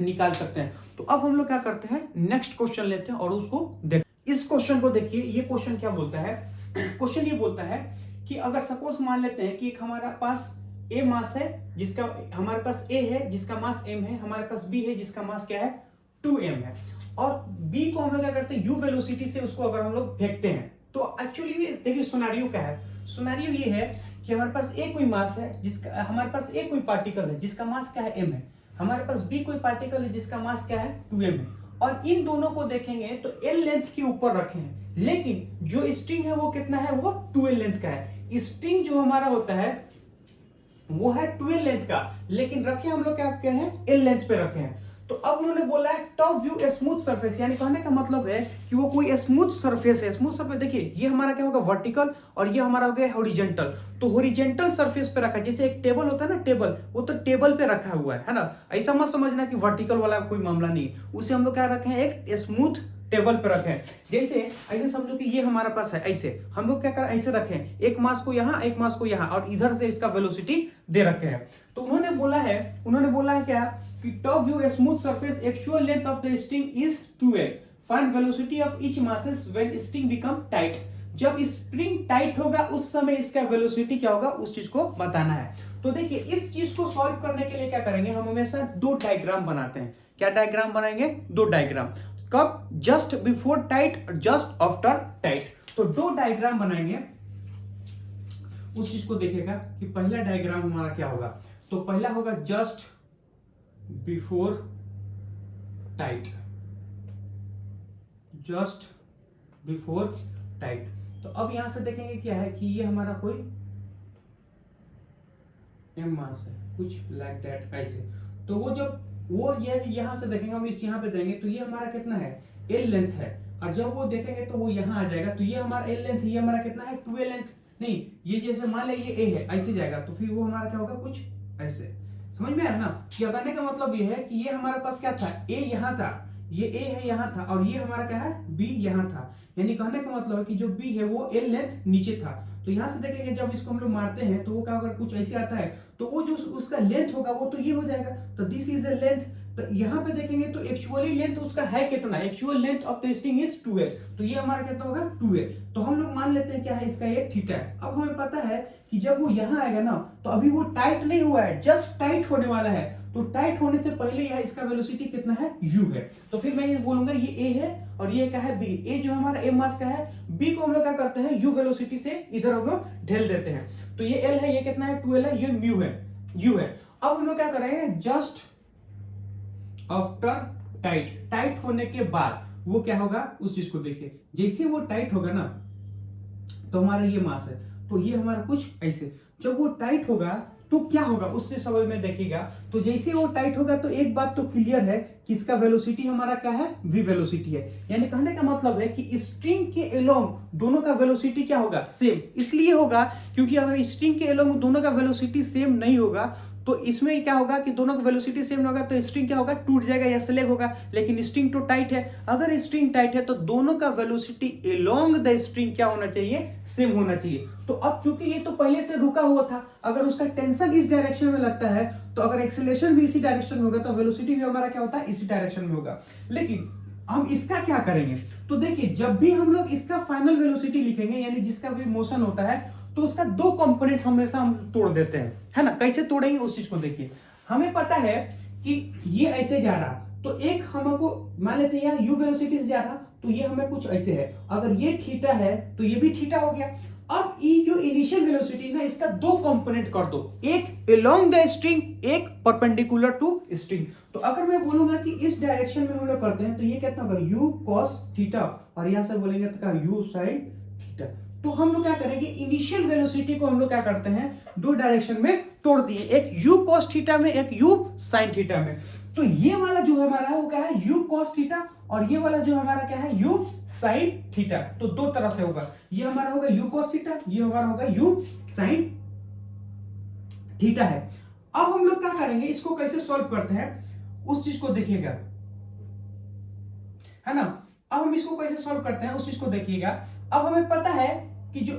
निकाल सकते हैं। तो अब हम लोग क्या करते हैं, नेक्स्ट क्वेश्चन लेते हैं और उसको देख, इस क्वेश्चन को देखिए। ये क्वेश्चन क्या बोलता है, क्वेश्चन ये बोलता है कि अगर सपोज मान लेते हैं कि एक हमारा पास a मास है जिसका, हमारे पास a है जिसका मास m है, हमारे पास b है जिसका मास क्या है 2m है, और b को हम लोग क्या करते हैं u वेलोसिटी से उसको अगर हम लोग फेंकते हैं तो एक्चुअली देखिए सिनेरियो क्या है, सिनेरियो ये है कि हमारे पास a कोई मास है जिसका, हमारे पास a कोई पार्टिकल है जिसका मास क्या है m है, हमारे पास b कोई पार्टिकल है जिसका मास क्या है 2m है, और इन दोनों को देखेंगे तो l लेंथ के ऊपर रखे हैं, लेकिन जो स्ट्रिंग है वो कितना है, वो 2l लेंथ का है। स्ट्रिंग जो हमारा होता है वो है 12 लेंथ का, लेकिन रखे हम लोग क्या हैं, l लेंथ पे रखे हैं। तो अब उन्होंने बोला है टॉप व्यू स्मूथ सरफेस, यानी कहने का मतलब है कि वो कोई स्मूथ सरफेस है। स्मूथ सरफेस देखिए, ये हमारा क्या होगा वर्टिकल और ये हमारा हो गया हॉरिजॉन्टल। तो हॉरिजॉन्टल सरफेस पे रखा, जैसे एक टेबल होता है ना, टेबल, वो तो टेबल पे रखा हुआ है ना, ऐसा मत समझना कि वर्टिकल वाला कोई मामला नहीं है, उसे हम लोग क्या रखे हैं, एक स्मूथ टेबल पे रखे हैं। जैसे ऐसे समझो कि ये हमारा पास है, ऐसे हम लोग क्या कर ऐसे रखे हैं, एक मास को यहाँ एक मास को यहाँ, और इधर से इसका वेलोसिटी दे रखे हैं। तो उन्होंने बोला है क्या कि top view smooth surface actual length of the string is 2l, find velocity of each masses when string become tight. जब स्प्रिंग टाइट होगा उस समय इसका वेलोसिटी क्या होगा, उस चीज को बताना है। तो देखिए इस चीज को सॉल्व करने के लिए क्या करेंगे, हम हमेशा दो डायग्राम बनाते हैं। क्या डायग्राम बनाएंगे, दो डायग्राम, कब, just before tight, just after tight. तो दो डायग्राम बनाएंगे, उस चीज को देखेगा कि पहला डायग्राम हमारा क्या होगा। तो पहला होगा just before tight, just before tight. तो अब यहां से देखेंगे क्या है कि ये हमारा कोई एम मास है, कुछ लाइक दैट ऐसे। तो वो जब वो ये यहां से देखेंगे, हम इस यहां पे देंगे तो ये हमारा कितना है, एल लेंथ है। और जब वो देखेंगे तो वो यहां आ जाएगा, तो ये हमारा एल लेंथ, ये हमारा कितना है 2 एल लेंथ। नहीं, ये जैसे मान ले ये ए है, ऐसे जाएगा, तो फिर वो हमारा क्या होगा, कुछ ऐसे। समझ में आया ना? कि कहने का मतलब ये है कि ये हमारे पास क्या था, ए यहाँ था, ये ए है यहाँ था, और ये हमारा क्या है, बी यहाँ था। यानी कहने का मतलब है कि जो बी है वो एल लेंथ नीचे था। तो यहां से देखेंगे जब इसको हम लोग मारते हैं तो वो क्या होगा, कुछ ऐसे आता है, तो वो जो उसका लेंथ होगा वो तो ये हो जाएगा। तो दिस इज ए लेंथ। तो यहाँ पे देखेंगे तो एक्चुअली लेंथ उसका है कितना, actual length of the string is 2l। तो ये हमारा कितना होगा 2l। तो हम लोग मान लेते हैं क्या है, इसका ये थीटा है। अब हमें पता है कि जब वो यहाँ आएगा ना, तो अभी वो टाइट नहीं हुआ है, जस्ट टाइट होने वाला है। तो टाइट होने से पहले यह इसका वेलोसिटी कितना है, u है। तो फिर मैं ये बोलूंगा ये a है और ये क्या है, b। a जो हमारा m मास का है, b को हम लोग क्या करते हैं, u वेलोसिटी से इधर हम लोग ढेल देते हैं। तो ये l है, ये कितना है 2l है, ये म्यू है, u है। अब हम लोग क्या करेंगे, जस्ट आफ्टर टाइट, टाइट होने के बाद वो क्या होगा, उस चीज को देखिए। जैसे वो टाइट होगा ना, तो हमारा ये मास है, तो ये हमारा कुछ ऐसे। जब वो टाइट होगा तो क्या होगा, उससे समझ में देखिएगा। तो जैसे वो टाइट होगा तो एक बात तो क्लियर है कि इसका वेलोसिटी हमारा क्या है, v वेलोसिटी है। यानी कहने का मतलब है कि स्ट्रिंग के अलोंग दोनों का वेलोसिटी क्या होगा, सेम। इसलिए होगा क्योंकि अगर स्ट्रिंग के अलोंग दोनों का वेलोसिटी सेम नहीं होगा तो इसमें क्या होगा कि दोनों का वेलोसिटी सेम होगा, तो स्ट्रिंग क्या होगा, टूट जाएगा या स्लेग होगा। लेकिन स्ट्रिंग तो टाइट है, अगर स्ट्रिंग टाइट है तो दोनों का वेलोसिटी अलोंग द स्ट्रिंग क्या होना चाहिए, सेम होना चाहिए। तो अब चूंकि ये तो पहले से रुका हुआ था, अगर उसका टेंशन इस डायरेक्शन में लगता है तो अगर एक्सेलरेशन भी इसी डायरेक्शन में होगा तो वेलोसिटी भी हमारा क्या होता है, इसी डायरेक्शन में होगा। लेकिन हम इसका क्या करेंगे, तो देखिए जब भी हम लोग इसका फाइनल वेलोसिटी लिखेंगे, यानी जिसका भी मोशन होता है, तो उसका दो कंपोनेंट हमेशा हम तोड़ देते हैं, है ना। कैसे तोड़ेंगे उस चीज को देखिए। हमें पता है कि ये ऐसे जा रहा, तो एक हमको मान लेते हैं यू वेलोसिटी से जा रहा, तो ये हमें कुछ ऐसे है। अगर ये थीटा है तो ये भी थीटा हो गया। अब ये जो इनिशियल वेलोसिटी ना, इसका दो कंपोनेंट कर दो, एक अलोंग द स्ट्रिंग, एक परपेंडिकुलर टू स्ट्रिंग। तो अगर मैं बोलूंगा कि इस डायरेक्शन में हम लोग करते हैं तो ये कितना होगा, u cos थीटा, और यहां से बोलेंगे तो क्या, u sin थीटा। तो हम लोग क्या करेंगे, इनिशियल वेलोसिटी को हम लोग क्या करते हैं, दो डायरेक्शन में तोड़ दिए, एक u cos थीटा में, एक u sin थीटा में। तो ये वाला जो हमारा है वो क्या है, u cos थीटा, और ये वाला जो हमारा क्या है, u sin थीटा। तो दो तरह से होगा, ये हमारा होगा u cos थीटा, ये हमारा होगा u sin थीटा है। अब हम लोग क्या करेंगे, इसको कैसे सॉल्व करते हैं उस चीज को देखिएगा, है ना। अब हम इसको कैसे सॉल्व करते हैं उस चीज को देखिएगा। अब हमें पता है कि जो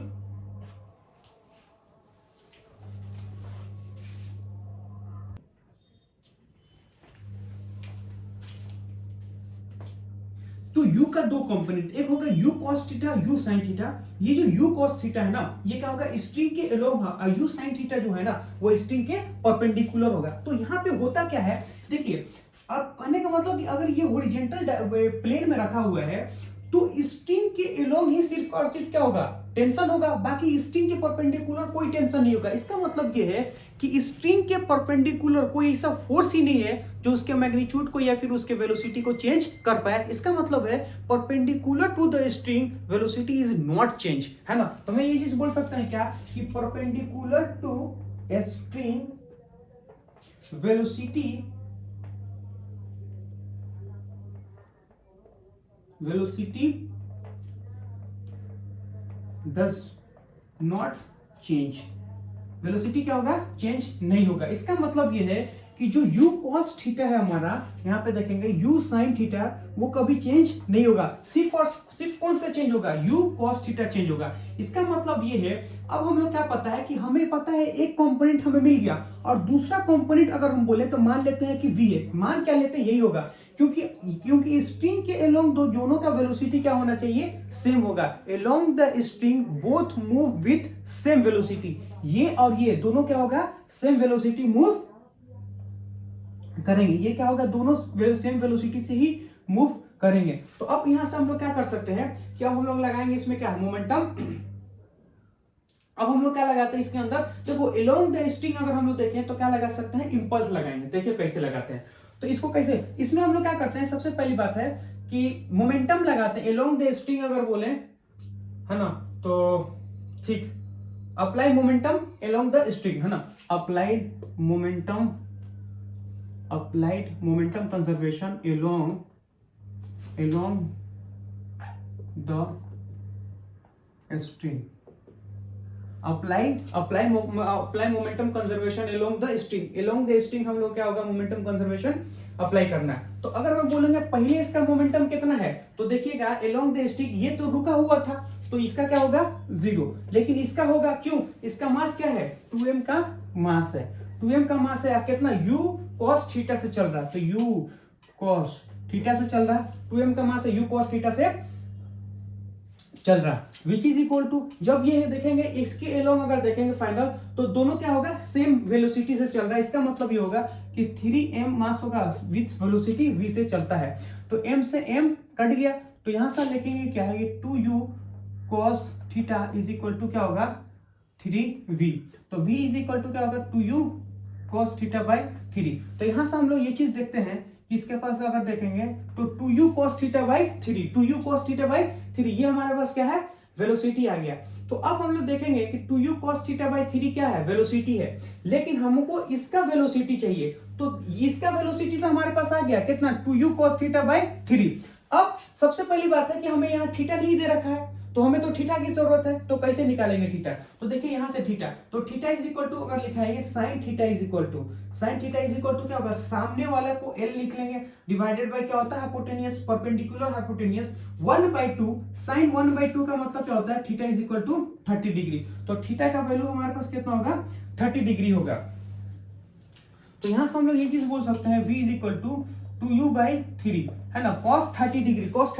तो u का दो कंपोनेंट, एक होगा u cos theta, u sin theta. ये जो u cos थीटा है ना, ये क्या होगा, स्ट्रिंग के अलोंग, और u sin थीटा जो है ना वो स्ट्रिंग के परपेंडिकुलर होगा। तो यहाँ पे होता क्या है, देखिए। अब कहने का मतलब कि अगर ये हॉरिजॉन्टल प्लेन में रखा हुआ है तो स्ट्रिंग के अलोंग ही सिर्फ और सिर्फ क्या होगा, टेंशन होगा, बाकी स्ट्रिंग के परपेंडिकुलर कोई टेंशन नहीं होगा। इसका मतलब ये है कि स्ट्रिंग के परपेंडिकुलर कोई ऐसा फोर्स ही नहीं है जो उसके मैग्नीट्यूड को या फिर उसके वेलोसिटी को चेंज कर पाए। इसका मतलब है perpendicular to the string velocity is not change, है ना। तो मैं ये चीज बोल सकता हूं क्या, कि perpendicular to string velocity does not change, velocity क्या होगा, चेंज नहीं होगा। इसका मतलब ये है कि जो u cos थीटा है हमारा, यहाँ पे देखेंगे u sin थीटा, वो कभी चेंज नहीं होगा। सिर्फ और सिर्फ कौन सा चेंज होगा, u cos थीटा चेंज होगा। इसका मतलब ये है, अब हम लोग क्या पता है कि हमें पता है एक कंपोनेंट हमें मिल गया, और दूसरा कंपोनेंट अगर हम बोले तो मान लेते हैं कि v है। मान क्या लेते हैं, यही होगा, क्योंकि स्ट्रिंग के अलोंग दोनों का वेलोसिटी क्या होना चाहिए, सेम होगा। Along the string both move with same velocity, ये और ये दोनों क्या होगा, सेम वेलोसिटी मूव करेंगे। ये क्या होगा, दोनों सेम वेलोसिटी से ही मूव करेंगे। तो अब यहां से हम लोग क्या कर सकते हैं कि अब हम लोग लगाएंगे इसमें क्या, मोमेंटम अब हम लोग क्या लगाते हैं इसके अंदर, देखो अलोंग द स्ट्रिंग अगर हम लोग देखें तो क्या लगा सकते हैं, इम्पल्स लगाएंगे। देखिए कैसे लगाते हैं, तो इसको कैसे, इसमें हम लोग क्या करते हैं, सबसे पहली बात है कि मोमेंटम लगाते हैं अलोंग द स्ट्रिंग अगर बोले, है ना, तो ठीक, apply momentum along the string, है ना, applied momentum conservation along the string, apply momentum conservation along the string हम लोग क्या होगा, मोमेंटम कंजर्वेशन अप्लाई करना है। तो अगर मैं बोलूंगा पहले इसका मोमेंटम कितना है, तो देखिएगा अलोंग द स्ट्रिंग ये तो रुका हुआ था, तो इसका क्या होगा 0, लेकिन इसका होगा, क्यों, इसका मास क्या है, 2m का मास है, 2m का मास है, कितना u cos थीटा से चल रहा है, तो u cos थीटा से चल रहा है, 2m का मास है, u cos थीटा से चल रहा, विच इज इक्वल टू, जब ये देखेंगे इसके अलोंग अगर देखेंगे फाइनल, तो दोनों क्या होगा, सेम वेलोसिटी से चल रहा है। इसका मतलब ये होगा कि 3m मास होगा विथ वेलोसिटी v से चलता है, तो m से m कट गया, तो यहां से लिखेंगे क्या है, ये 2u cos theta is equal to क्या होगा 3v, तो v इज इक्वल टू क्या होगा 2u cos थीटा बाय 3। तो यहां से हम लोग ये चीज देखते हैं कि इसके पास अगर देखेंगे तो 2u cos theta by 3, 2u cos theta by 3, ये हमारे पास क्या है, वेलोसिटी आ गया। तो अब हम लोग देखेंगे कि 2u cos थीटा बाय 3 क्या है, वेलोसिटी है, लेकिन हमको इसका वेलोसिटी चाहिए, तो इसका वेलोसिटी तो हमारे पास आ गया कितना, 2u cos थीटा बाय 3। अब सबसे पहली बात है कि हमें यहाँ थीटा नहीं दे रखा है, तो हमें तो थीटा की जरूरत है, तो कैसे निकालेंगे थीटा, तो देखिए यहां से थीटा, तो थीटा इज इक्वल टू अगर लिखाएंगे sine theta is equal to क्या होगा, सामने वाला को l लिख लेंगे, डिवाइडेड बाय क्या होता है, हाइपोटेनियस, परपेंडिकुलर हाइपोटेनियस 1/2, साइन 1/2 का मतलब क्या होता है, theta is equal to 30 degree, तो थीटा का वैल्यू हमारे पास कितना होगा, 30 डिग्री होगा। तो यहां से हम लोग ये चीज बोल सकते हैं v is equal to 2u/3, है ना, cos 30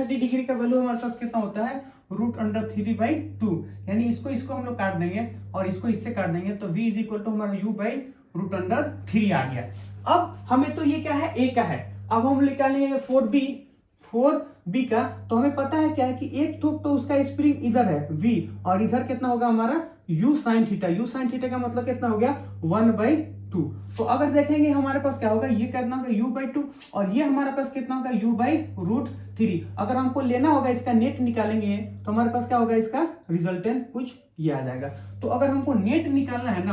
डिग्री का वैल्यू हमारे पास कितना होता है, √3/2, यानी इसको हम लोग काट देंगे और इसको इससे काट देंगे, तो v इज इक्वल टू हमारा u/√3 आ गया। अब हमें तो ये क्या है, a का है, अब हम निकालेंगे 4b का, तो हमें पता है क्या है कि एक तो उसका स्प्रिंग इधर है v, और इधर कितना होगा हमारा u sin थीटा का मतलब कितना हो गया 1/2। तो अगर देखेंगे हमारे पास क्या होगा, ये कितना होगा u/2, और ये हमारे पास कितना होगा u/√3। अगर हमको लेना होगा इसका नेट निकालेंगे, तो हमारे पास क्या होगा, इसका रिजल्टेंट कुछ ये आ जाएगा। तो अगर हमको नेट निकालना है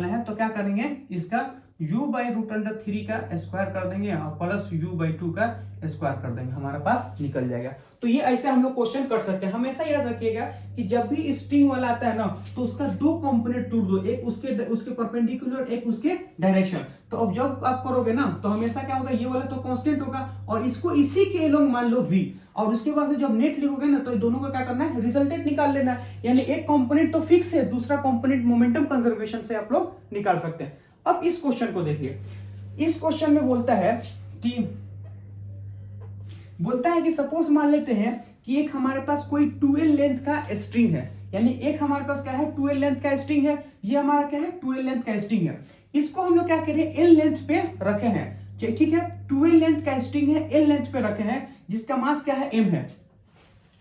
ना, तो क्या करेंगे, इसका u/√3 का स्क्वायर कर देंगे और प्लस u/2 का स्क्वायर कर देंगे, हमारे पास निकल जाएगा। तो ये ऐसे हम लोग क्वेश्चन कर सकते हैं। हमेशा याद रखिएगा कि जब भी स्ट्रिंग वाला आता है ना, तो उसका दो कंपोनेंट टूट दो, एक उसके परपेंडिकुलर, एक उसके डायरेक्शन। तो अब जब आप करोगे ना, तो हमेशा क्या होगा, ये वाला तो कांस्टेंट होगा और इसको इसी के अलोंग मान लो v, और उसके बाद से जब नेट लिखोगे ना, तो ये दोनों का क्या करना है, रिजल्टेंट निकाल लेना है। यानी एक कंपोनेंट तो फिक्स है, दूसरा कंपोनेंट मोमेंटम कंजर्वेशन से आप लोग निकाल सकते हैं। अब इस क्वेश्चन को देखिए, इस क्वेश्चन में बोलता है कि सपोज मान लेते हैं कि एक हमारे पास कोई 12 लेंथ का स्ट्रिंग है, यानी एक हमारे पास क्या है 12 लेंथ का स्ट्रिंग है, ये हमारा क्या है 12 लेंथ का स्ट्रिंग है। इसको हम लोग क्या करें, एल लेंथ पे रखे हैं, ठीक है, 12 लेंथ का स्ट्रिंग है, एल लेंथ पे रखे हैं, जिसका मास क्या है m है।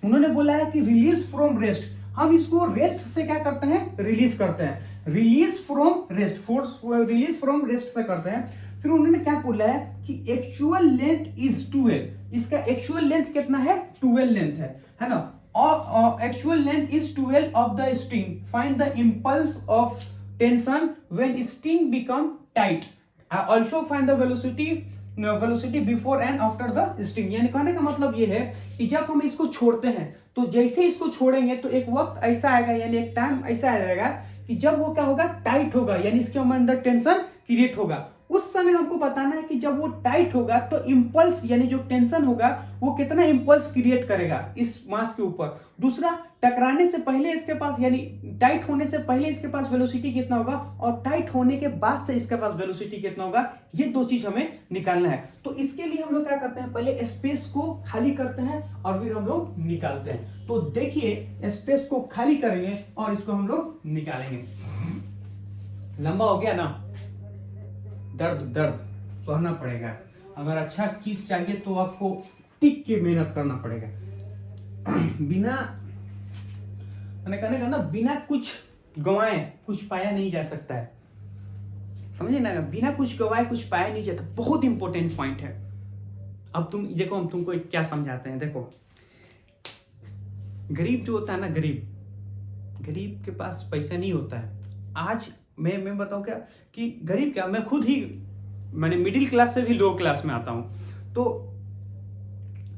उन्होंने बोला है कि रिलीज फ्रॉम रेस्ट, हम इसको रेस्ट से क्या करते हैं, रिलीज करते हैं, release from rest, force release from rest से करते हैं। फिर उन्होंने क्या बोला है कि एक्चुअल लेंथ इज 12, इसका एक्चुअल लेंथ कितना है 12 लेंथ है ना, और actual length is 12 of the string, find the impulse of tension when string become tight, also find the velocity before and after the string. यानी कहने का मतलब ये है कि जब हम इसको छोड़ते हैं, तो जैसे इसको छोड़ेंगे तो एक वक्त ऐसा आएगा, यानी एक टाइम ऐसा आ जाएगा कि जब वो क्या होगा, टाइट होगा, यानी इसके अंदर टेंशन क्रिएट होगा। उस समय हमको बताना है कि जब वो टाइट होगा तो इंपल्स, यानी जो टेंशन होगा वो कितना इंपल्स क्रिएट करेगा इस मास के ऊपर। दूसरा, टकराने से पहले इसके पास, यानी टाइट होने से पहले इसके पास वेलोसिटी कितना होगा, और टाइट होने के बाद से इसके पास वेलोसिटी कितना होगा, ये दो चीज हमें निकालना है। तो इसके लिए हम लोग क्या करते हैं, पहले स्पेस को खाली करते हैं और फिर हम लोग निकालते हैं। तो देखिए स्पेस को खाली करेंगे और इसको हम लोग निकालेंगे। लंबा हो गया ना, दर्द सहना पड़ेगा। अगर अच्छा चीज चाहिए तो आपको टिक के मेहनत करना पड़ेगा। मैंने कहने का ना, बिना कुछ गंवाए कुछ पाया नहीं जा सकता है, समझे ना, बिना कुछ गंवाए कुछ पाया नहीं जाता। बहुत इंपॉर्टेंट पॉइंट है। अब तुम देखो, हम तुमको क्या समझाते हैं। देखो, गरीब जो होता है ना, गरीब के पास पैसा नहीं होता है। आज मैं बताऊं क्या कि गरीब क्या, मैं खुद ही मैंने मिडिल क्लास से भी लो क्लास में आता हूं, तो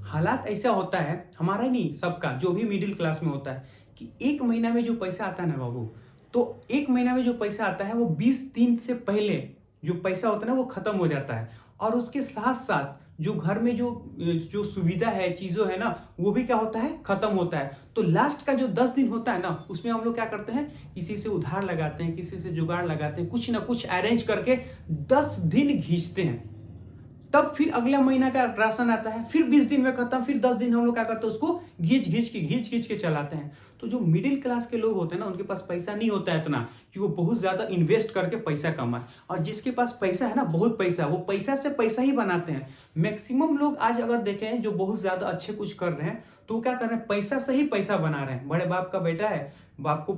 हालात ऐसा होता है हमारा ही नहीं, सबका, जो भी मिडिल क्लास में होता है, कि एक महीना में जो पैसा आता है ना बाबू, तो एक महीना में जो पैसा आता है वो 20 दिन से पहले जो पैसा होता है ना वो खत्म हो जाता है। और उसके साथ साथ जो घर में जो जो सुविधा है, चीज़ों है ना, वो भी क्या होता है, खत्म होता है। तो लास्ट का जो 10 दिन होता है ना, उसमें हम लोग क्या करते हैं, किसी से उधार लगाते हैं, किसी से जुगाड़ लगाते हैं, कुछ ना कुछ अरेंज करके 10 दिन खींचते हैं। तब फिर अगला महीना का राशन आता है, फिर 20 दिन में खत्म, फिर 10 दिन हम लोग क्या करते हैं, उसको घींच के चलाते हैं। तो जो मिडिल क्लास के लोग होते हैं ना, उनके पास पैसा नहीं होता है इतना कि वो बहुत ज्यादा इन्वेस्ट करके पैसा कमाए। और जिसके पास पैसा है ना, बहुत पैसा, वो पैसा से पैसा ही बनाते हैं। मैक्सिमम लोग आज अगर देखें जो बहुत ज्यादा अच्छे कुछ कर रहे हैं, तो वो क्या कर रहे हैं, पैसा से ही पैसा बना रहे हैं। बड़े बाप का बेटा है, बाप को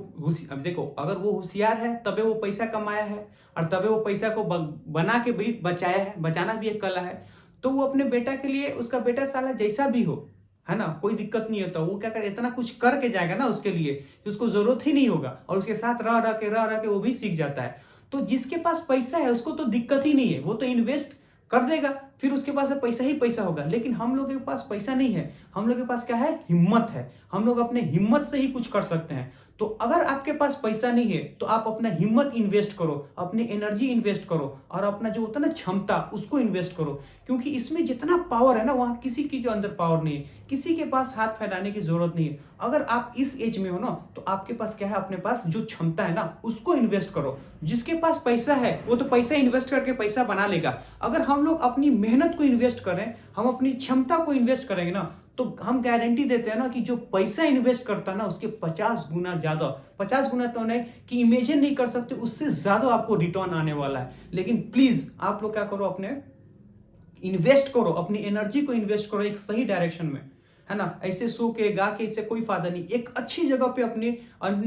अब देखो, अगर वो होशियार है तबे वो पैसा कमाया है, और तबे वो पैसा को बना के भी बचाया है। बचाना भी एक कला है। तो वो अपने बेटा के लिए, उसका बेटा साला जैसा भी हो, है ना, कोई दिक्कत नहीं होता। वो क्या करे, इतना कुछ करके जाएगा ना उसके लिए कि उसको जरूरत ही नहीं होगा, और उसके साथ रह के वो भी सीख जाता है। तो जिसके पास पैसा है उसको तो दिक्कत ही नहीं है, वो तो इन्वेस्ट कर देगा, फिर उसके पास पैसा ही पैसा होगा। लेकिन हम लोग के पास पैसा नहीं है, हम लोग के पास क्या है, हिम्मत है। हम लोग अपने हिम्मत से ही कुछ कर सकते हैं। तो अगर आपके पास पैसा नहीं है तो आप अपना हिम्मत इन्वेस्ट करो, अपनी एनर्जी इन्वेस्ट करो, और अपना जो होता है ना क्षमता, उसको इन्वेस्ट करो। क्योंकि इसमें जितना पावर है ना, वहां किसी के जो अंदर पावर नहीं है, किसी के पास हाथ फैलाने की जरूरत नहीं है। अगर आप इस एज में हो ना, तो आपके पास क्या है, अपने पास जो क्षमता है ना, उसको इन्वेस्ट करो। जिसके पास पैसा है वो तो पैसा इन्वेस्ट करके पैसा बना लेगा। अगर हम लोग अपनी मेहनत को इन्वेस्ट करें, हम अपनी क्षमता को इन्वेस्ट करेंगे ना, तो हम गारंटी देते हैं ना कि जो पैसा इन्वेस्ट करता है ना, उसके 50 गुना ज्यादा, 50 गुना तो नहीं कि इमेजिन नहीं कर सकते, उससे ज्यादा आपको रिटर्न आने वाला है। लेकिन प्लीज आप लोग क्या करो, अपने इन्वेस्ट करो, अपनी एनर्जी को इन्वेस्ट करो एक सही डायरेक्शन में, है ना। ऐसे सो के गा के इससे कोई फायदा नहीं। एक अच्छी जगह पे अपनी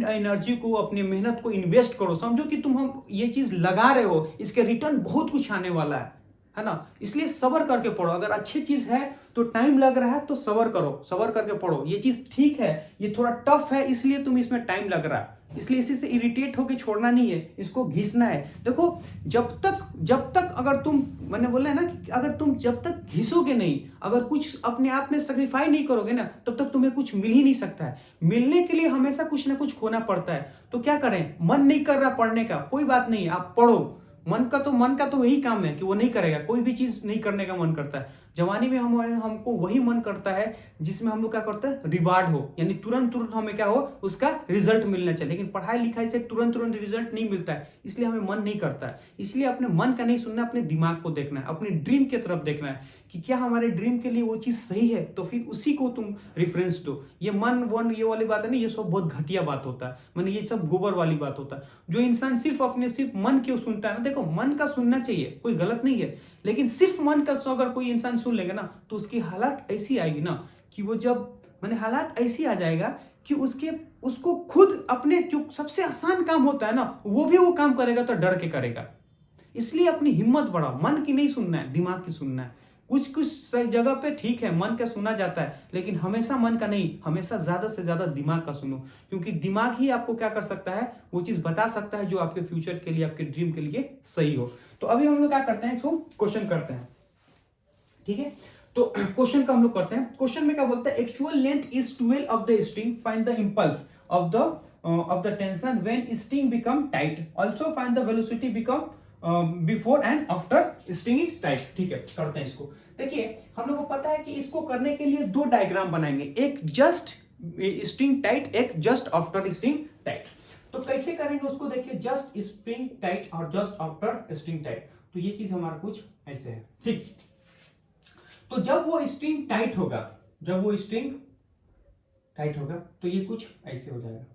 एनर्जी को, अपनी मेहनत को इन्वेस्ट करो। समझो कि तुम हम ये चीज लगा रहे हो, इसके रिटर्न बहुत कुछ आने वाला है ना। इसलिए सब्र करके पढ़ो। अगर अच्छी चीज है तो टाइम लग रहा है तो सब्र करो, सब्र करके पढ़ो। ये चीज ठीक है, ये थोड़ा टफ है, इसलिए तुम इसमें टाइम लग रहा है, इसलिए इसी से इरिटेट होकर छोड़ना नहीं है, इसको घिसना है। देखो, जब तक अगर तुम, मैंने बोला है ना कि अगर तुम जब तक घिसोगे नहीं, अगर कुछ अपने आप में सेक्रीफाई नहीं करोगे ना, तब तक तुम्हें कुछ मिल ही नहीं सकता है। मिलने के लिए हमेशा कुछ ना कुछ खोना पड़ता है। तो क्या करें, मन नहीं कर रहा पढ़ने का, कोई बात नहीं, आप पढ़ो। मन का तो वही काम है कि वो नहीं करेगा, कोई भी चीज नहीं करने का मन करता है। जवानी में हमको वही मन करता है जिसमें हम लोग क्या करते हैं, रिवार्ड हो, यानी तुरंत हमें क्या हो, उसका रिजल्ट मिलना चाहिए। लेकिन पढ़ाई लिखाई से तुरंत रिजल्ट नहीं मिलता है, इसलिए हमें मन नहीं करता है। इसलिए अपने मन का नहीं सुनना, अपने दिमाग को देखना है, अपने ड्रीम की तरफ देखना है कि क्या हमारे ड्रीम के लिए वो चीज सही है, तो फिर उसी को तुम रेफरेंस दो। ये मन वन ये वाली बात है ना, ये सब बहुत घटिया बात होता है, मैंने ये सब गोबर वाली बात होता है। जो इंसान सिर्फ मन क्यों सुनता है ना, देखो मन का सुनना चाहिए, कोई गलत नहीं है, लेकिन सिर्फ मन का अगर कोई इंसान सुन लेगा ना, तो उसकी हालत ऐसी आएगी ना कि वो हालात ऐसी आ जाएगा कि उसको खुद अपने जो सबसे आसान काम होता है ना, वो भी वो काम करेगा तो डर के करेगा। इसलिए अपनी हिम्मत बढ़ाओ, मन की नहीं सुनना है, दिमाग की सुनना है। कुछ जगह पे ठीक है मन का सुना जाता है, लेकिन हमेशा मन का नहीं, हमेशा ज्यादा से ज्यादा दिमाग का सुनो। क्योंकि दिमाग ही आपको क्या कर सकता है, वो चीज बता सकता है जो आपके फ्यूचर के लिए, आपके ड्रीम के लिए सही हो। तो अभी हम लोग क्या करते हैं, इसको क्वेश्चन करते हैं, ठीक है। तो क्वेश्चन का हम लोग करते हैं। क्वेश्चन में क्या बोलता है, actual length is 12 of the string, find the impulse of the tension when string become tight, also find the velocity become before and after string is tight. ठीक है, करते हैं इसको। देखिए, हम लोग को पता है कि इसको करने के लिए दो डायग्राम बनाएंगे, एक जस्ट स्ट्रिंग टाइट, एक जस्ट आफ्टर स्ट्रिंग टाइट। तो कैसे करेंगे उसको देखिए, जस्ट स्ट्रिंग टाइट और जस्ट आफ्टर स्ट्रिंग टाइट। तो ये चीज हमारा कुछ ऐसे है, ठीक। तो जब वो स्ट्रिंग टाइट होगा, तो ये कुछ ऐसे हो जाएगा,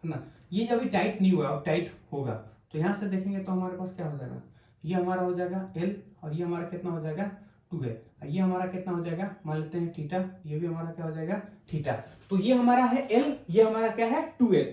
है ना। ये जब टाइट नहीं हुआ, अब टाइट होगा, तो यहां से देखेंगे तो हमारे पास क्या हो जाएगा, ये हमारा हो जाएगा L, और ये हमारा कितना हो जाएगा 12। ये हमारा कितना हो जाएगा, मान लेते हैं थीटा, ये भी हमारा क्या हो जाएगा थीटा। तो ये हमारा है एल, ये हमारा क्या है 2l।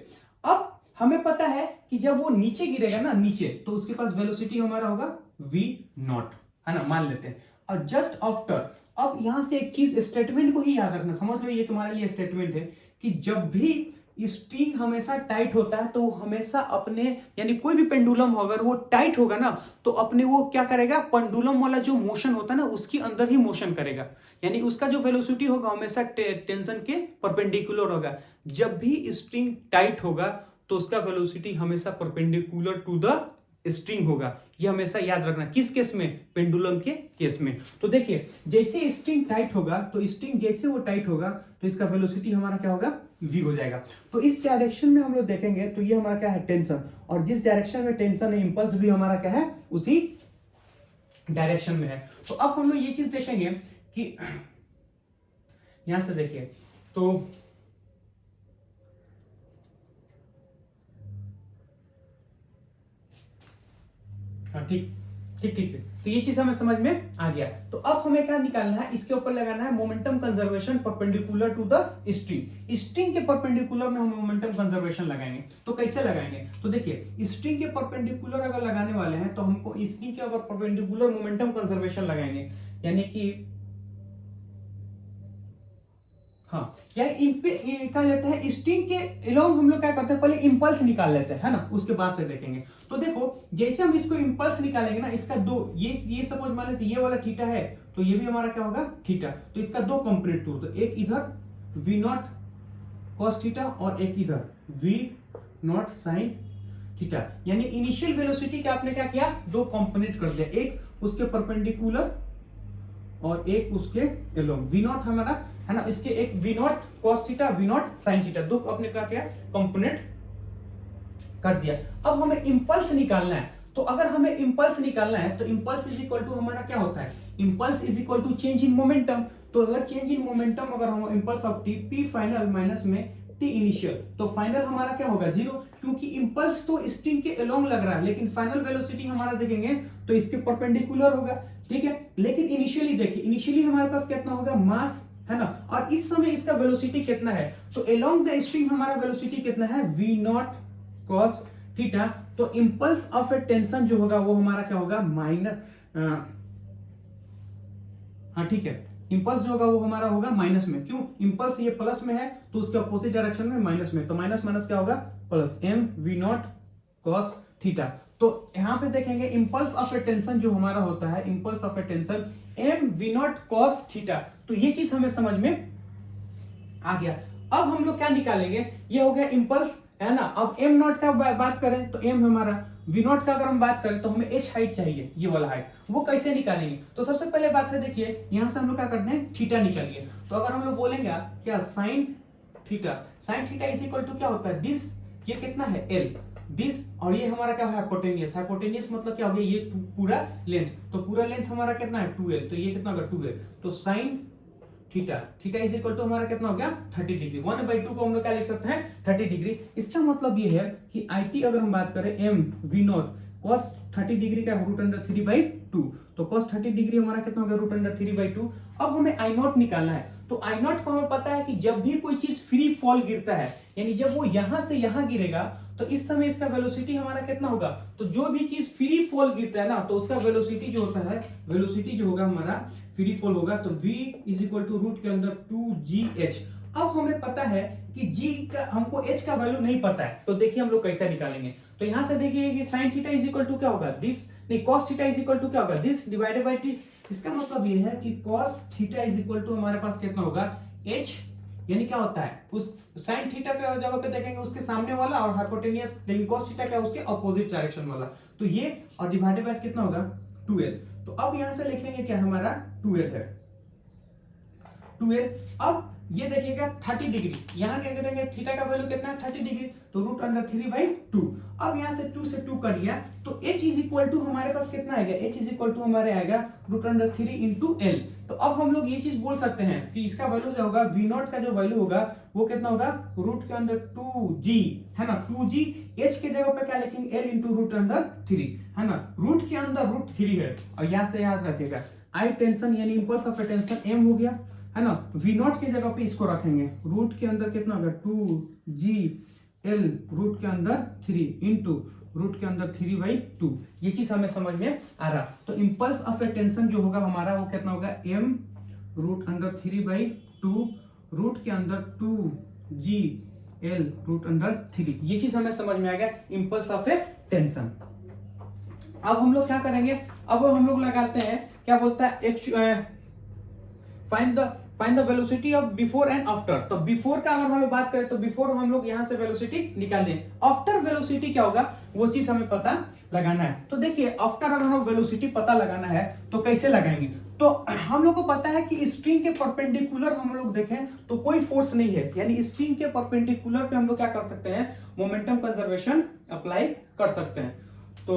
अब हमें पता है कि जब वो नीचे गिरेगा ना, नीचे, तो उसके पास वेलोसिटी हमारा होगा v0, है ना, मान लेते हैं। और जस्ट आफ्टर, अब यहां से एक चीज, स्टेटमेंट को ही याद रखना, समझ लो ये तुम्हारे लिए स्टेटमेंट है कि जब भी स्ट्रिंग हमेशा टाइट होता है तो हमेशा अपने, यानी कोई भी पेंडुलम हो अगर वो टाइट होगा ना तो अपने वो क्या करेगा, पेंडुलम वाला जो मोशन होता है ना उसके अंदर ही मोशन करेगा, यानी उसका जो वेलोसिटी होगा हमेशा टेंशन के परपेंडिकुलर होगा। जब भी स्ट्रिंग टाइट होगा तो उसका वेलोसिटी हमेशा परपेंडिकुलर टू द स्ट्रिंग होगा। ये हमेशा याद रखना, किस केस में, पेंडुलम के केस में। तो देखिए जैसे स्ट्रिंग टाइट होगा, तो स्ट्रिंग जैसे वो टाइट होगा तो इसका वेलोसिटी हमारा क्या होगा, v हो जाएगा। तो इस डायरेक्शन में हम लोग देखेंगे तो ये हमारा क्या है टेंशन, और जिस डायरेक्शन में टेंशन है इंपल्स भी हमारा क्या है उसी डायरेक्शन में है। तो अब हम लोग ये चीज देखेंगे कि यहां से देखिए, तो हाँ ठीक ठीक ठीक है, तो ये चीज हमें समझ में आ गया। तो अब हमें क्या निकालना है, इसके ऊपर लगाना है momentum conservation perpendicular to the string. String के परपेंडिकुलर में हम मोमेंटम कंजर्वेशन लगाएंगे। तो कैसे लगाएंगे, तो देखिए स्ट्रिंग के परपेंडिकुलर अगर लगाने वाले हैं तो हमको स्ट्रिंग के अगर परपेंडिकुलर मोमेंटम कंजर्वेशन लगाएंगे, यानी कि हाँ, या क्या लेते हैं स्ट्रिंग के एलोंग हम लोग क्या करते हैं, पहले इंपल्स निकाल लेते हैं, है ना, उसके बाद से देखेंगे। तो देखो जैसे हम इसको इंपल्स निकालेंगे ना, इसका दो, ये सपोज मान लेते ये वाला थीटा है तो ये भी हमारा क्या होगा थीटा, तो इसका दो कंपोनेंट टू, तो एक इधर v0 cos थीटा और एक इधर v0 sin थीटा, यानी इनिशियल वेलोसिटी का आपने क्या किया, दो कंपोनेंट कर दिया, एक उसके परपेंडिकुलर और एक उसके एलोंग। v0 हमारा है ना, इसके एक v0 cos theta v0 sin theta, दो अपने का क्या कंपोनेंट कर दिया। अब हमें इंपल्स निकालना है, तो अगर हमें इंपल्स निकालना है तो इंपल्स इज इक्वल टू हमारा क्या होता है, impulse is equal to change in momentum. तो अगर चेंज इन मोमेंटम अगर हम impulse of T P final minus में टी इनिशियल, तो फाइनल हमारा क्या होगा जीरो, क्योंकि इंपल्स तो स्ट्रिंग के अलोंग लग रहा है लेकिन फाइनल वेलोसिटी हमारा देखेंगे तो इसके परपेंडिकुलर होगा, ठीक है। लेकिन इनिशियली देखिए, इनिशियली हमारे पास कितना होगा मास, है ना, और इस समय इसका वेलोसिटी कितना है, तो अलोंग द स्ट्रिंग हमारा वेलोसिटी कितना है v0 cos थीटा। तो इंपल्स ऑफ ए टेंशन जो होगा वो हमारा क्या होगा माइनस, हाँ ठीक है, इंपल्स जो होगा वो हमारा होगा माइनस में, क्यों, इंपल्स ये प्लस में है तो उसके अपोजिट डायरेक्शन में माइनस में, तो माइनस माइनस क्या होगा plus m v0 cos theta. तो यहां पे देखेंगे इंपल्स ऑफ ए टेंशन जो हमारा होता है, impulse of A tension m v0 cos theta. तो ये चीज हमें समझ में आ गया। अब हम लोग क्या निकालेंगे, ये हो गया इंपल्स, है ना। अब m नॉट का बात करें तो m हमारा, v नॉट का अगर हम बात करें तो हमें h हाइट चाहिए, ये वाला हाइट, वो कैसे निकालेंगे। तो सबसे पहले बात है, देखिए यहां से हम लोग क्या करते हैं थीटा निकालिए। तो अगर हम लोग बोलेंगे क्या sine theta is equal to क्या होता है दिस, ये कितना है l दिस, और ये हमारा क्या है हाइपोटेनियस, हाइपोटेनियस मतलब क्या हो गया, ये पूरा लेंथ, तो पूरा लेंथ हमारा कितना है 2l, तो ये कितना होगा 2l, तो sine theta is equal to हमारा कितना हो गया 30 डिग्री। 1/2 को हम लोग क्या लिख सकते हैं 30 डिग्री। इसका मतलब ये है कि IT अगर हम बात करें m v0 cos 30 डिग्री का √3/2, तो cos 30 डिग्री हमारा कितना हो गया √3/2। अब हमें I0 निकालना है, तो I0 को हमें पता है कि जब भी कोई चीज फ्री फॉल गिरता है, यानी जब वो यहां से यहां गिरेगा तो इस समय इसका वेलोसिटी हमारा कितना होगा, तो जो भी चीज फ्री फॉल गिरता है ना तो उसका वेलोसिटी जो होता है, वेलोसिटी जो होगा हमारा फ्री फॉल होगा, तो v is equal to root के अंदर 2gh। अब हमें पता है कि g का, हमको h का वैल्यू नहीं पता है, तो देखिए हम लोग कैसे निकालेंगे। तो यहां से देखिए कि sin theta is equal to क्या होगा दिस, नहीं cos theta is equal to क्या होगा दिस डिवाइडेड बाय t। इसका मतलब ये है कि cos theta is equal to हमारे पास कितना होगा h, यानी क्या होता है उस साइन थीटा का जगह पे देखेंगे उसके सामने वाला, और हाइपोटेनियस लेकिन cos थीटा क्या उसके अपोजिट डायरेक्शन वाला, तो ये और डिवाइडेड बाय कितना होगा 2l। तो अब यहां से लिखेंगे क्या हमारा 2l है 2l। अब ये देखिएगा 30 डिग्री, यहाँ क्या करेंगे थीटा का वैल्यू कितना है 30 डिग्री, तो √3/2। अब यहाँ से 2 से 2 कर दिया तो h इज इक्वल टू हमारे पास कितना आएगा, h इज इक्वल टू हमारे आएगा √3 इंटू एल। तो अब हम लोग ये चीज बोल सकते हैं कि इसका वैल्यू जो होगा v0 का जो वैल्यू होगा वो कितना होगा रूट के अंदर 2g, है ना 2g। h के जगह पे क्या लिखेंगे l इंटू √3, है ना, रूट के अंदर √3 है, और यहाँ से याद रखिएगा आई टेंशन यानी इंपल्स ऑफ टेंशन एम हो गया, है ना। वी नॉट की जगह पे इसको रखेंगे, रूट के अंदर कितना होगा 2GL, रूट के अंदर 3 इंटू रूट के अंदर 3/2। ये चीज हमें समझ में आ रहा। तो इंपल्स ऑफ टेंशन जो होगा हमारा वो कितना होगा m रूट अंडर 3/2 रूट के अंदर 2GL रूट अंडर 3। ये चीज हमें समझ में आ गया इंपल्स ऑफ टेंशन। अब हम लोग क्या करेंगे, अब हम लोग लगाते हैं क्या बोलता है find the velocity of before and after. तो बिफोर का अगर हम लोग बात करें तो बिफोर हम लोग यहां से वेलोसिटी निकाल दें, आफ्टर वेलोसिटी क्या होगा वो चीज हमें पता लगाना है। तो देखिए आफ्टर अगर हम वेलोसिटी पता लगाना है तो कैसे लगाएंगे, तो हम लोग को पता है कि स्ट्रिंग के परपेंडिकुलर हम लोग देखें तो कोई फोर्स नहीं है, यानी स्ट्रिंग के परपेंडिकुलर पे हम लोग क्या कर सकते हैं, मोमेंटम कंजर्वेशन अप्लाई कर सकते हैं। तो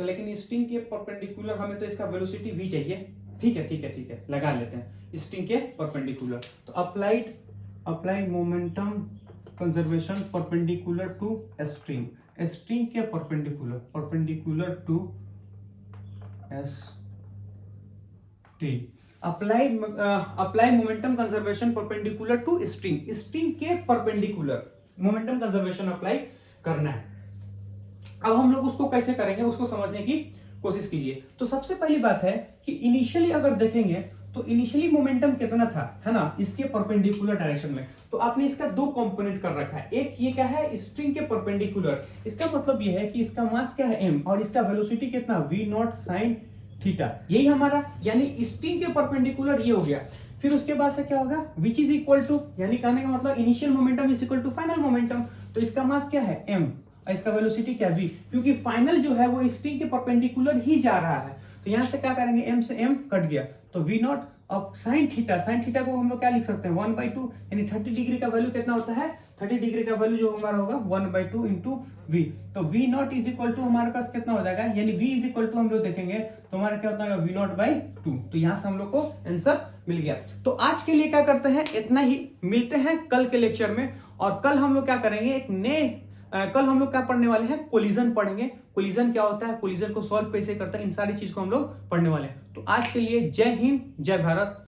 लेकिन स्ट्रिंग के परपेंडिकुलर हमें तो इसका वेलोसिटी v चाहिए। ठीक है लगा लेते हैं स्ट्रिंग के परपेंडिकुलर। तो apply momentum conservation perpendicular to string, string के perpendicular to apply momentum conservation perpendicular to string, string के परपेंडिकुलर मोमेंटम कंजर्वेशन अप्लाई करना है। अब हम लोग उसको कैसे करेंगे उसको समझने की कोशिश कीजिए। तो सबसे पहली बात है कि इनिशियली अगर देखेंगे तो इनिशियली मोमेंटम कितना था, है ना, इसके परपेंडिकुलर डायरेक्शन में। तो आपने इसका दो कंपोनेंट कर रखा है, एक ये क्या है स्ट्रिंग के परपेंडिकुलर, इसका मतलब ये है कि इसका मास क्या है m और इसका वेलोसिटी कितना v0 sin थीटा, यही हमारा यानी स्ट्रिंग के परपेंडिकुलर ये हो गया। फिर उसके बाद से क्या होगा विच इज इक्वल टू, यानी कहने का मतलब initial momentum is equal to final momentum. तो इसका मास क्या है m और इसका वेलोसिटी क्या v, क्योंकि फाइनल जो है वो स्ट्रिंग के परपेंडिकुलर ही जा रहा है। तो यहां से क्या करेंगे m से m कट गया तो v0 अब sin थीटा को हम लोग क्या लिख सकते हैं 1/2, यानी 30 डिग्री का वैल्यू कितना होता है 30 डिग्री का वैल्यू जो हमारा होगा 1/2 इंटू v। तो v0 इज इक्वल टू हमारे पास कितना हो जाएगा, यानी v इज इक्वल टू हम लोग देखेंगे तो हमारा क्या होता है v0/2। तो यहां से हम लोग को आंसर मिल गया। तो आज के लिए क्या करते हैं इतना ही, मिलते हैं कल के लेक्चर में। और कल हम लोग क्या करेंगे एक नए कल हम लोग क्या पढ़ने वाले हैं कोलिजन पढ़ेंगे। कोलिजन क्या होता है, कोलिजन को सॉल्व कैसे करता है, इन सारी चीज को हम लोग पढ़ने वाले हैं। तो आज के लिए जय हिंद जय भारत।